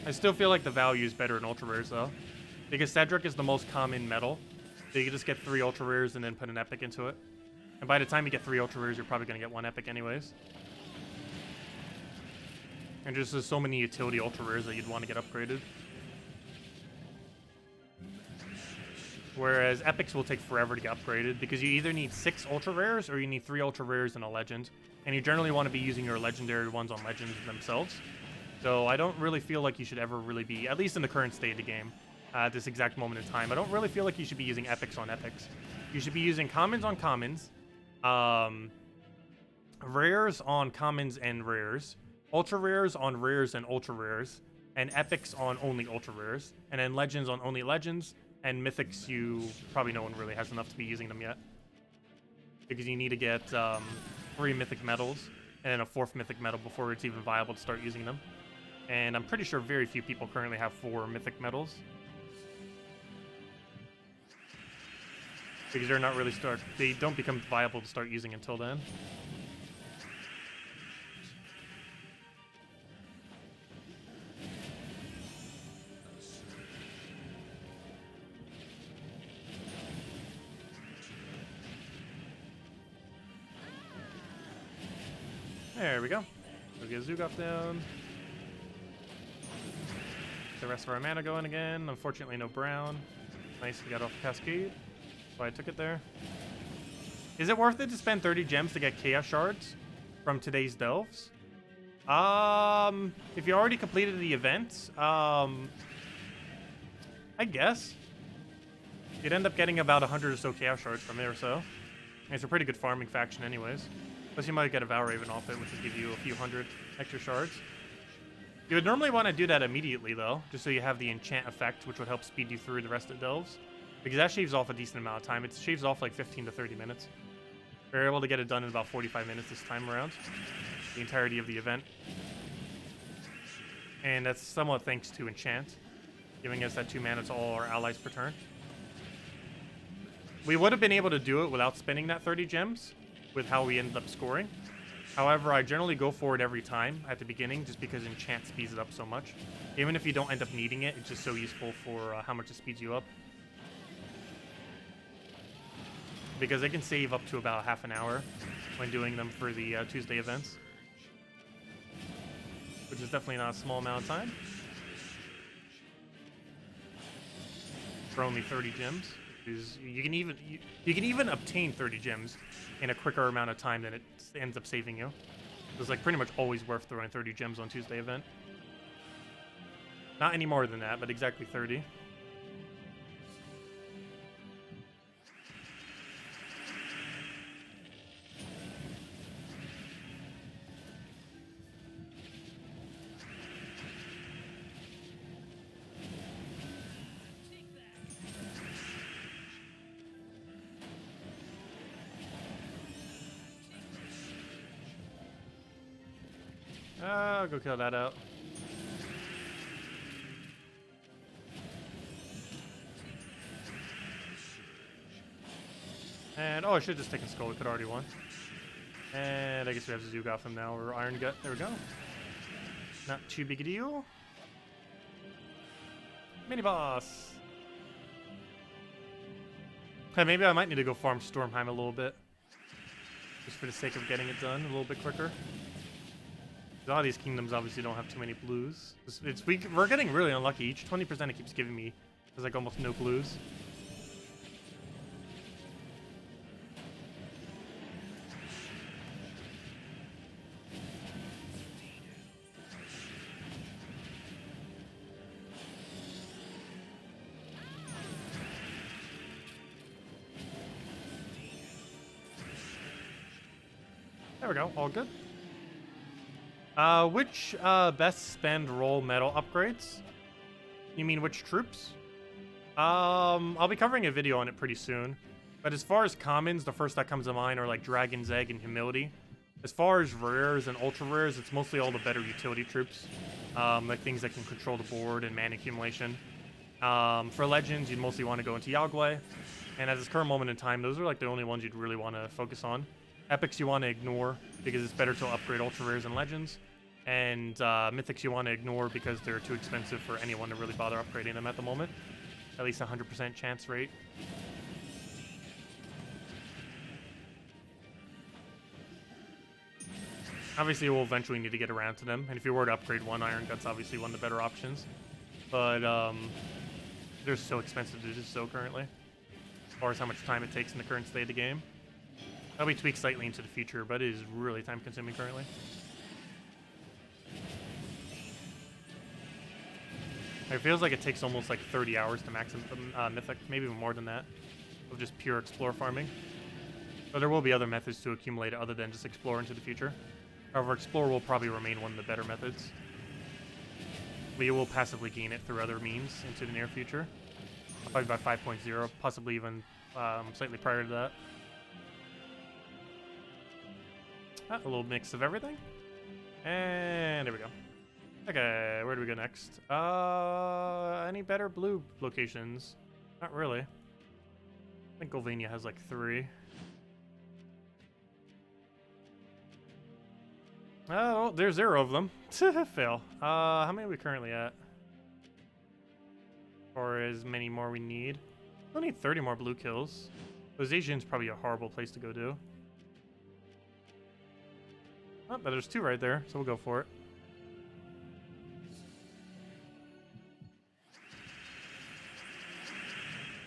I still feel like the value is better in ultra rares though, because Cedric is the most common metal. So you can just get 3 ultra rares and then put an epic into it. And by the time you get 3 ultra rares, you're probably gonna get 1 epic anyways. And just there's so many utility ultra rares that you'd want to get upgraded. Whereas epics will take forever to get upgraded because you either need 6 ultra rares or you need 3 ultra rares and a legend. And you generally want to be using your legendary ones on legends themselves. So I don't really feel like you should ever really be, at least in the current state of the game, at this exact moment in time, I don't really feel like you should be using epics on epics. You should be using commons on commons, rares on commons and rares, ultra rares on rares and ultra rares, and epics on only ultra rares, and then legends on only legends, and mythics probably no one really has enough to be using them yet. Because you need to get 3 mythic medals, and then a 4th mythic medal before it's even viable to start using them. And I'm pretty sure very few people currently have 4 mythic medals. Because they're not really they don't become viable to start using until then. There we go. We'll get Zugop down. The rest of our mana going again. Unfortunately, no brown. Nice, we got off Cascade. That's why I took it there. Is it worth it to spend 30 gems to get Chaos Shards from today's Delves? If you already completed the event, I guess. You'd end up getting about 100 or so Chaos Shards from it or so. And it's a pretty good farming faction anyways. Plus you might get a Valraven off it, which will give you a few hundred extra shards. You would normally want to do that immediately, though, just so you have the enchant effect, which would help speed you through the rest of the delves. Because that shaves off a decent amount of time. It shaves off like 15 to 30 minutes. We're able to get it done in about 45 minutes this time around. The entirety of the event. And that's somewhat thanks to enchant, giving us that 2 mana to all our allies per turn. We would have been able to do it without spending that 30 gems, with how we ended up scoring. However, I generally go for it every time at the beginning just because enchant speeds it up so much. Even if you don't end up needing it, it's just so useful for how much it speeds you up. Because it can save up to about half an hour when doing them for the Tuesday events. Which is definitely not a small amount of time. For only 30 gems. Is you can even obtain 30 gems in a quicker amount of time than it ends up saving you. It's like pretty much always worth throwing 30 gems on Tuesday event. Not any more than that, but exactly 30. I'll go kill that out. And, oh, I should have just taken Skull. We could already won. And I guess we have Zugoff from now, or Iron Gut. There we go. Not too big a deal. Mini boss. Hey, maybe I might need to go farm Stormheim a little bit. Just for the sake of getting it done a little bit quicker. A lot of these kingdoms obviously don't have too many blues. We're getting really unlucky. Each 20% it keeps giving me is like almost no blues. There we go, all good. Which best spend roll medal upgrades? You mean which troops? I'll be covering a video on it pretty soon. But as far as commons, the first that comes to mind are like Dragon's Egg and Humility. As far as rares and ultra rares, it's mostly all the better utility troops. Like things that can control the board and mana accumulation. For legends, you'd mostly want to go into Yagway. And at this current moment in time, those are like the only ones you'd really want to focus on. Epics you want to ignore because it's better to upgrade ultra rares and legends. And mythics you want to ignore because they're too expensive for anyone to really bother upgrading them at the moment. At least 100% chance rate. Obviously, we'll eventually need to get around to them. And if you were to upgrade one, Iron Gut's obviously one of the better options. But they're so expensive to do so currently. As far as how much time it takes in the current state of the game. That'll be tweaked slightly into the future, but it is really time consuming currently. It feels like it takes almost like 30 hours to max Mythic, maybe even more than that, of just pure explore farming. But there will be other methods to accumulate it other than just explore into the future. However, explore will probably remain one of the better methods. But you will passively gain it through other means into the near future. Probably by 5.0, possibly even slightly prior to that. A little mix of everything. And there we go. Okay, where do we go next? Any better blue locations? Not really. I think Golvania has like 3. Oh, there's 0 of them. Fail. How many are we currently at? Or as many more we need? We'll need 30 more blue kills. Asian's probably a horrible place to go to. Oh, but there's 2 right there, so we'll go for it.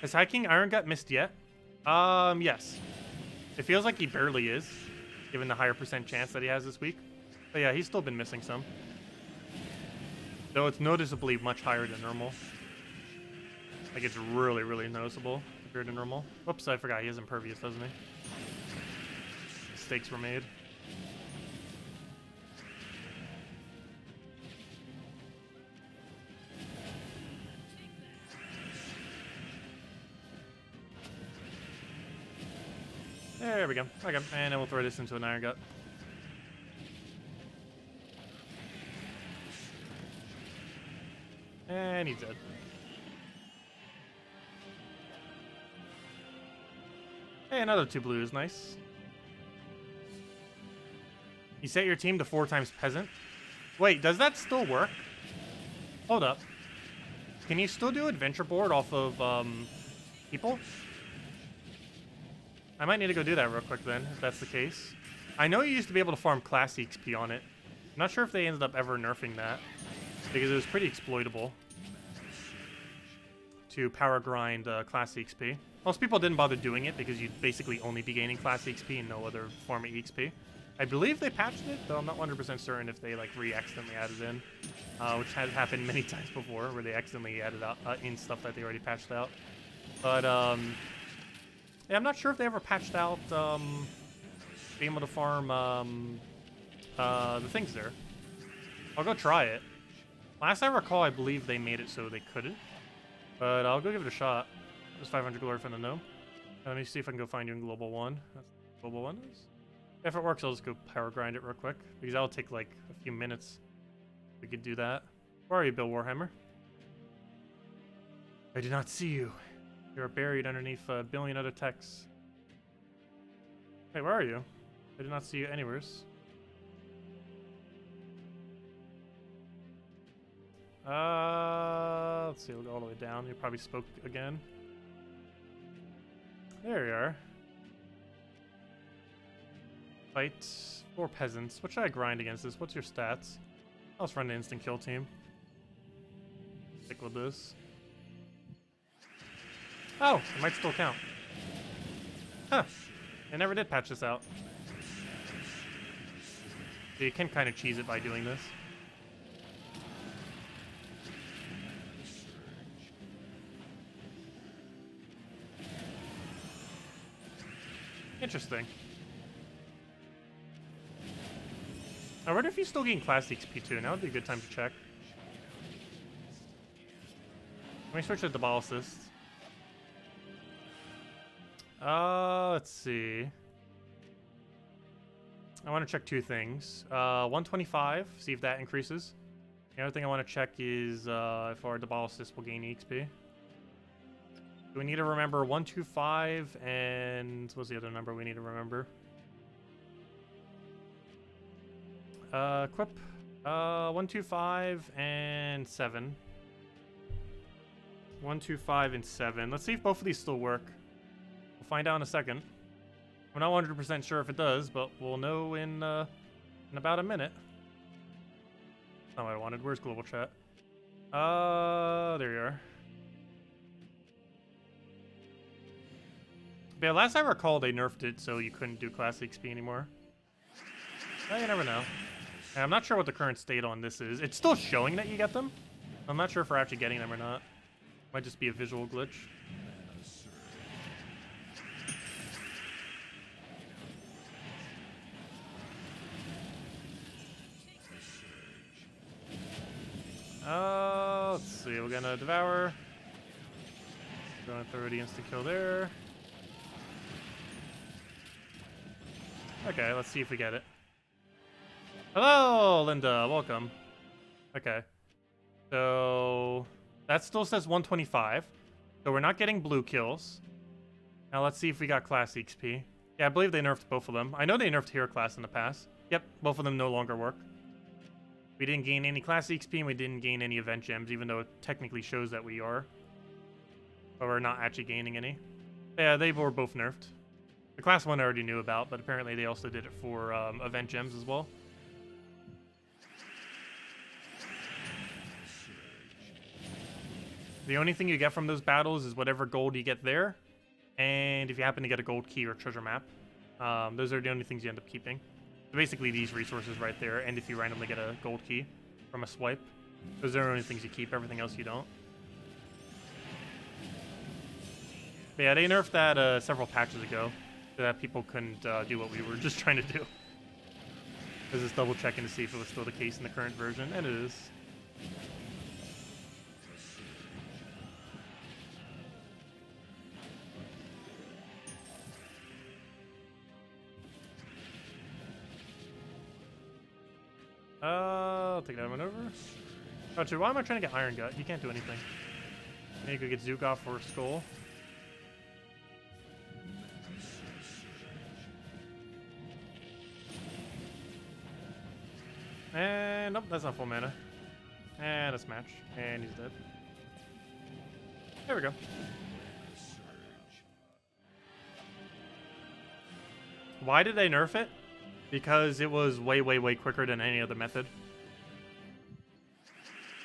Has High King Iron Gut missed yet? Yes. It feels like he barely is, given the higher % chance that he has this week. But yeah, he's still been missing some. Though it's noticeably much higher than normal. Like, it's really, really noticeable compared to normal. Whoops, I forgot. He is impervious, doesn't he? Mistakes were made. There we go. Okay, and then we'll throw this into an Iron Gut. And he's dead. Hey, another 2 blues, nice. You set your team to 4 times peasant. Wait, does that still work? Hold up. Can you still do adventure board off of people? I might need to go do that real quick then, if that's the case. I know you used to be able to farm class XP on it. I'm not sure if they ended up ever nerfing that, because it was pretty exploitable to power grind class XP. Most people didn't bother doing it because you'd basically only be gaining class XP and no other form of EXP. I believe they patched it, though I'm not 100% certain if they like re-accidentally added in, which has happened many times before, where they accidentally added out in stuff that they already patched out. But yeah, I'm not sure if they ever patched out being able to farm the things there. I'll go try it. Last I recall, I believe they made it so they couldn't, but I'll go give it a shot. Just 500 glory for the gnome. Let me see if I can go find you in Global 1. That's what Global 1 is. If it works, I'll just go power grind it real quick, because that'll take like a few minutes. We could do that. Where are you, Bill Warhammer? I do not see you. You're buried underneath a billion other texts. Wait, where are you? I did not see you anywheres. Let's see, we'll go all the way down. You probably spoke again. There you are. Fight 4 peasants. What should I grind against this? What's your stats? I'll just run an instant kill team. Stick with this. Oh, it might still count. Huh. I never did patch this out. So you can kind of cheese it by doing this. Interesting. I wonder if he's still getting class XP too. Now would be a good time to check. Let me switch to the ball assist. Let's see. I want to check 2 things. 125, see if that increases. The other thing I want to check is if our Debal assist will gain EXP. Do we need to remember 125 and what's the other number we need to remember? Equip. 125 and 7. 125 and 7. Let's see if both of these still work. We'll find out in a second. We're not 100% sure if it does, but we'll know in about a minute. That's not what I wanted. Where's global chat? There you are. But yeah, last I recall, they nerfed it so you couldn't do class XP anymore. Well, you never know. And I'm not sure what the current state on this is. It's still showing that you get them. I'm not sure if we're actually getting them or not. Might just be a visual glitch. Let's see. We're gonna devour. Gonna throw the instant kill there. Okay, let's see if we get it. Hello, Linda. Welcome. Okay. So that still says 125. So we're not getting blue kills. Now let's see if we got class XP. Yeah, I believe they nerfed both of them. I know they nerfed hero class in the past. Yep, both of them no longer work. We didn't gain any class XP and we didn't gain any event gems, even though it technically shows that we are. But we're not actually gaining any. Yeah, they were both nerfed. The class 1 I already knew about, but apparently they also did it for event gems as well. The only thing you get from those battles is whatever gold you get there, and if you happen to get a gold key or treasure map. Those are the only things you end up keeping. So basically these resources right there, and if you randomly get a gold key from a swipe. Those are the only things you keep, everything else you don't. But yeah, they nerfed that several patches ago, so that people couldn't do what we were just trying to do. I was just double checking to see if it was still the case in the current version, and it is. I'll take that one over. Oh, dude, why am I trying to get Iron Gut? You can't do anything. Maybe you could get Zukov for a skull. And nope, that's not full mana. And a smash. And he's dead. There we go. Why did they nerf it? Because it was way, way, way quicker than any other method.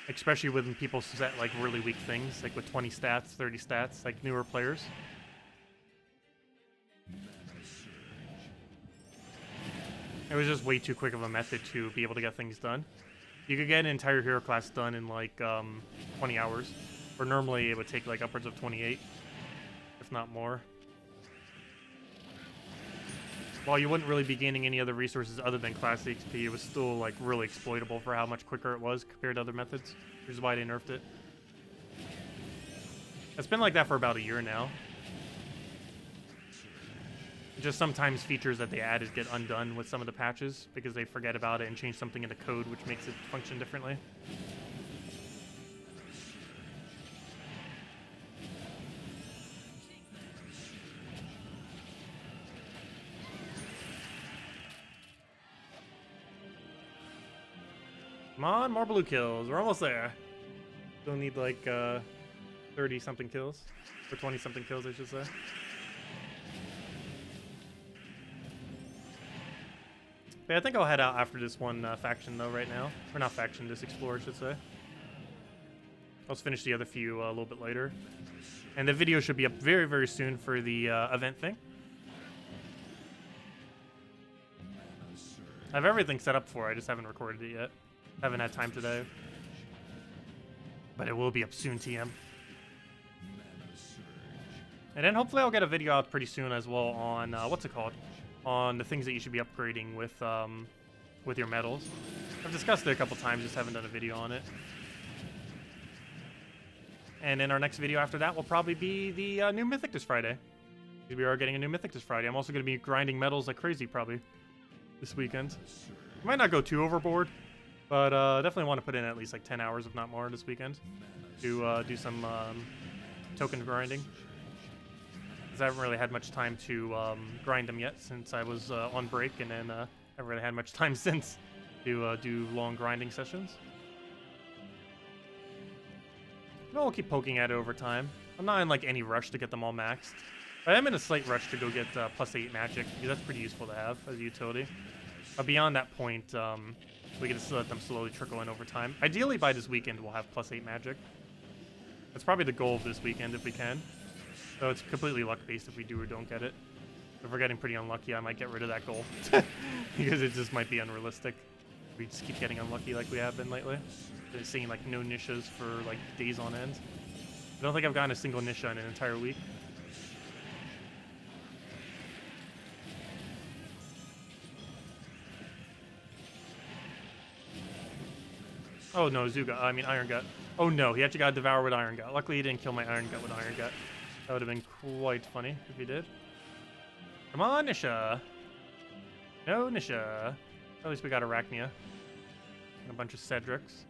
Especially when people set like really weak things, like with 20 stats, 30 stats, like newer players. It was just way too quick of a method to be able to get things done. You could get an entire hero class done in like 20 hours. Or normally it would take like upwards of 28, if not more. While you wouldn't really be gaining any other resources other than class XP, it was still like really exploitable for how much quicker it was compared to other methods, which is why they nerfed it. It's been like that for about a year now. Just sometimes features that they added get undone with some of the patches because they forget about it and change something in the code, which makes it function differently. Come on, more blue kills. We're almost there. Still need like 30-something kills. Or 20-something kills, I should say. But I think I'll head out after this one faction, though, right now. Or not faction, this explorer, I should say. I'll just finish the other few a little bit later. And the video should be up very, very soon for the event thing. I have everything set up for it, I just haven't recorded it yet. Haven't had time today. But it will be up soon, TM. And then hopefully I'll get a video out pretty soon as well on, what's it called? On the things that you should be upgrading with your medals. I've discussed it a couple times, just haven't done a video on it. And then our next video after that will probably be the new Mythic this Friday. We are getting a new Mythic this Friday. I'm also going to be grinding medals like crazy probably this weekend. Might not go too overboard, but definitely want to put in at least like 10 hours, if not more, this weekend to do some token grinding. Because I haven't really had much time to grind them yet since I was on break, and then I haven't really had much time since to do long grinding sessions. But we'll keep poking at it over time. I'm not in like any rush to get them all maxed. But I am in a slight rush to go get +8 magic, because that's pretty useful to have as a utility. But beyond that point, we can just let them slowly trickle in over time. Ideally, by this weekend, we'll have +8 magic. That's probably the goal of this weekend, if we can. So it's completely luck-based if we do or don't get it. If we're getting pretty unlucky, I might get rid of that goal. Because it just might be unrealistic. We just keep getting unlucky like we have been lately. Been seeing like no Nishas for like days on end. I don't think I've gotten a single Nisha in an entire week. Oh no, Iron Gut. Oh no, he actually got devoured with Iron Gut. Luckily he didn't kill my Iron Gut with Iron Gut. That would have been quite funny if he did. Come on, Nisha. No Nisha. At least we got Arachnia. And a bunch of Cedrics.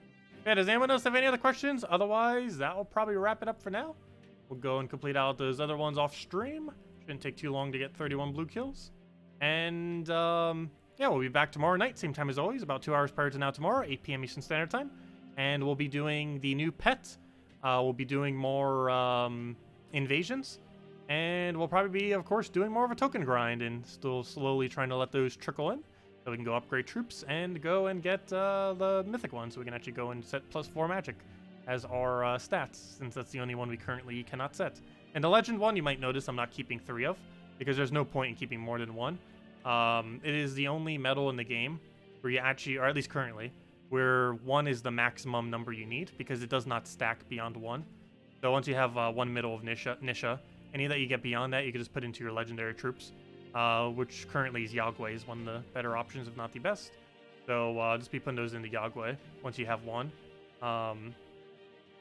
Yeah, does anyone else have any other questions? Otherwise, that will probably wrap it up for now. We'll go and complete out those other ones off stream. Shouldn't take too long to get 31 blue kills. And, yeah, we'll be back tomorrow night, same time as always, about 2 hours prior to now tomorrow, 8 p.m. Eastern Standard Time. And we'll be doing the new pet. We'll be doing more invasions. And we'll probably be, of course, doing more of a token grind and still slowly trying to let those trickle in. So we can go upgrade troops and go and get the mythic one, so we can actually go and set +4 magic as our stats, since that's the only one we currently cannot set. And the legend one, you might notice I'm not keeping 3 of, because there's no point in keeping more than 1. It is the only medal in the game where you actually, or at least currently, where 1 is the maximum number you need, because it does not stack beyond 1. So once you have 1 medal of Nisha, any that you get beyond that, you can just put into your legendary troops. Which currently is Yagway, is one of the better options, if not the best. So just be putting those into Yagway once you have 1. Yeah,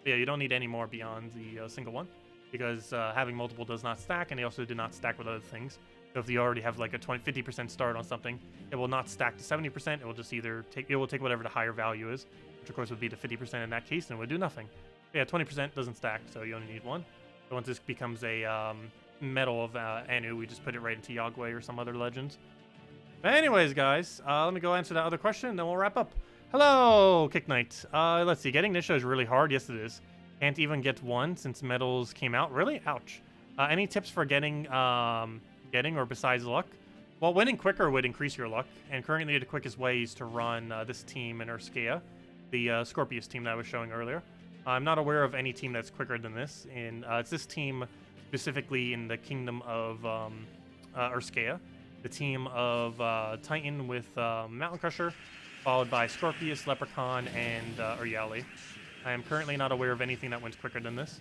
you don't need any more beyond the single one, because having multiple does not stack, and they also do not stack with other things. So if you already have like a 50% start on something, it will not stack to 70%. It will just either take whatever the higher value is, which of course would be the 50% in that case, and it would do nothing. But yeah, 20% doesn't stack, so you only need 1. So once this becomes a medal of Anu, we just put it right into Yagway or some other legends. But anyways, guys, let me go answer that other question, and then we'll wrap up. Hello, Kick Knight. Let's see. Getting Nisha is really hard. Yes, it is. Can't even get one since medals came out. Really? Ouch. Any tips for getting or besides luck? Well, winning quicker would increase your luck, and currently the quickest way is to run this team in Urskea, the Scorpius team that I was showing earlier. I'm not aware of any team that's quicker than this. It's this team specifically in the kingdom of Urskea, the team of Titan with Mountain Crusher, followed by Scorpius, Leprechaun, and Uryali. I am currently not aware of anything that wins quicker than this.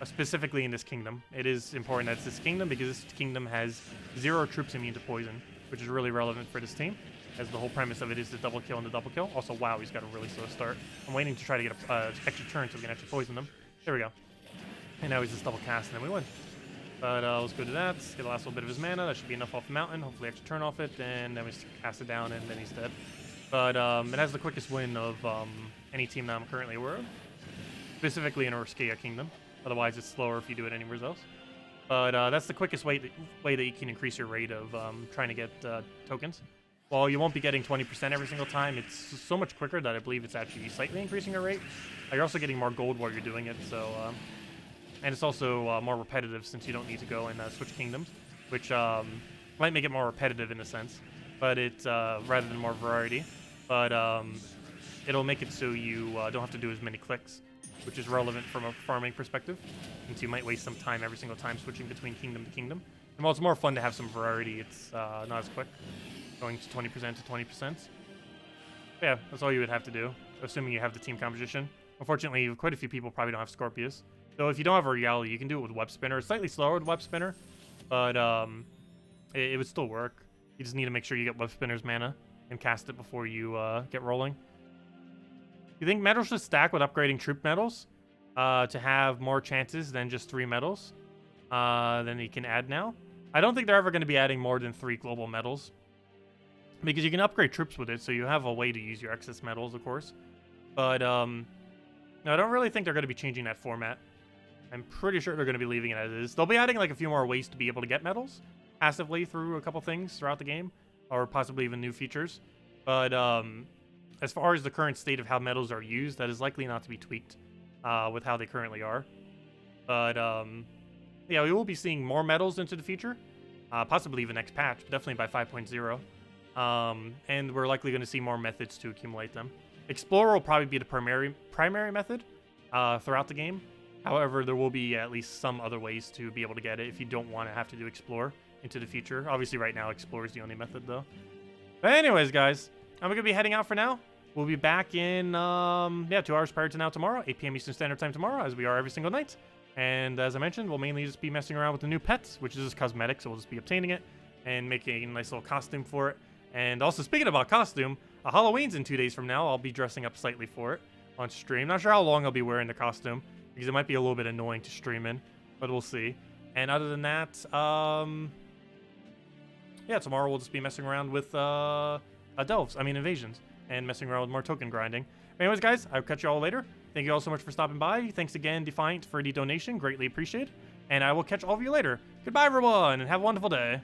Specifically in this kingdom. It is important that it's this kingdom because this kingdom has 0 troops immune to poison, which is really relevant for this team, as the whole premise of it is the double kill and the double kill. Also, wow, he's got a really slow start. I'm waiting to try to get an extra turn so we can actually poison them. There we go. And now he's just double cast and then we win. But let's go to that, get the last little bit of his mana. That should be enough off the mountain. Hopefully extra turn off it, and then we cast it down and then he's dead. But it has the quickest win of any team that I'm currently aware of, specifically in Urskea Kingdom. Otherwise, it's slower if you do it anywhere else. But that's the quickest way that you can increase your rate of trying to get tokens. While you won't be getting 20% every single time, it's so much quicker that I believe it's actually slightly increasing your rate. You're also getting more gold while you're doing it, so and it's also more repetitive since you don't need to go and switch kingdoms, which might make it more repetitive in a sense, but it rather than more variety. But it'll make it so you don't have to do as many clicks, which is relevant from a farming perspective, since you might waste some time every single time switching between kingdom to kingdom. And while it's more fun to have some variety, it's not as quick, going to 20% to 20%. Yeah, that's all you would have to do, assuming you have the team composition. Unfortunately, quite a few people probably don't have Scorpius. So if you don't have a reality, you can do it with Web Spinner. It's slightly slower with Web Spinner, but it would still work. You just need to make sure you get Web Spinner's mana and cast it before you get rolling. You think medals should stack with upgrading troop medals to have more chances than just 3 medals than you can add now? I don't think they're ever going to be adding more than 3 global medals, because you can upgrade troops with it, so you have a way to use your excess medals, of course. But no, I don't really think they're going to be changing that format. I'm pretty sure they're going to be leaving it as is. They'll be adding like a few more ways to be able to get medals passively through a couple things throughout the game, or possibly even new features. But as far as the current state of how medals are used, that is likely not to be tweaked with how they currently are. But yeah, we will be seeing more medals into the future, possibly even next patch, but definitely by 5.0. And we're likely going to see more methods to accumulate them. Explorer will probably be the primary method throughout the game. However, there will be at least some other ways to be able to get it if you don't want to have to do Explore into the future. Obviously, right now, Explore is the only method, though. But anyways, guys, I'm going to be heading out for now. We'll be back in, 2 hours prior to now tomorrow, 8 p.m. Eastern Standard Time tomorrow, as we are every single night. And as I mentioned, we'll mainly just be messing around with the new pets, which is just cosmetic, so we'll just be obtaining it and making a nice little costume for it. And also, speaking about costume, Halloween's in 2 days from now. I'll be dressing up slightly for it on stream. Not sure how long I'll be wearing the costume, because it might be a little bit annoying to stream in, but we'll see. And other than that, yeah, tomorrow we'll just be messing around with invasions, and messing around with more token grinding. Anyways, guys, I'll catch you all later. Thank you all so much for stopping by. Thanks again, Defiant, for the donation. Greatly appreciated. And I will catch all of you later. Goodbye, everyone, and have a wonderful day.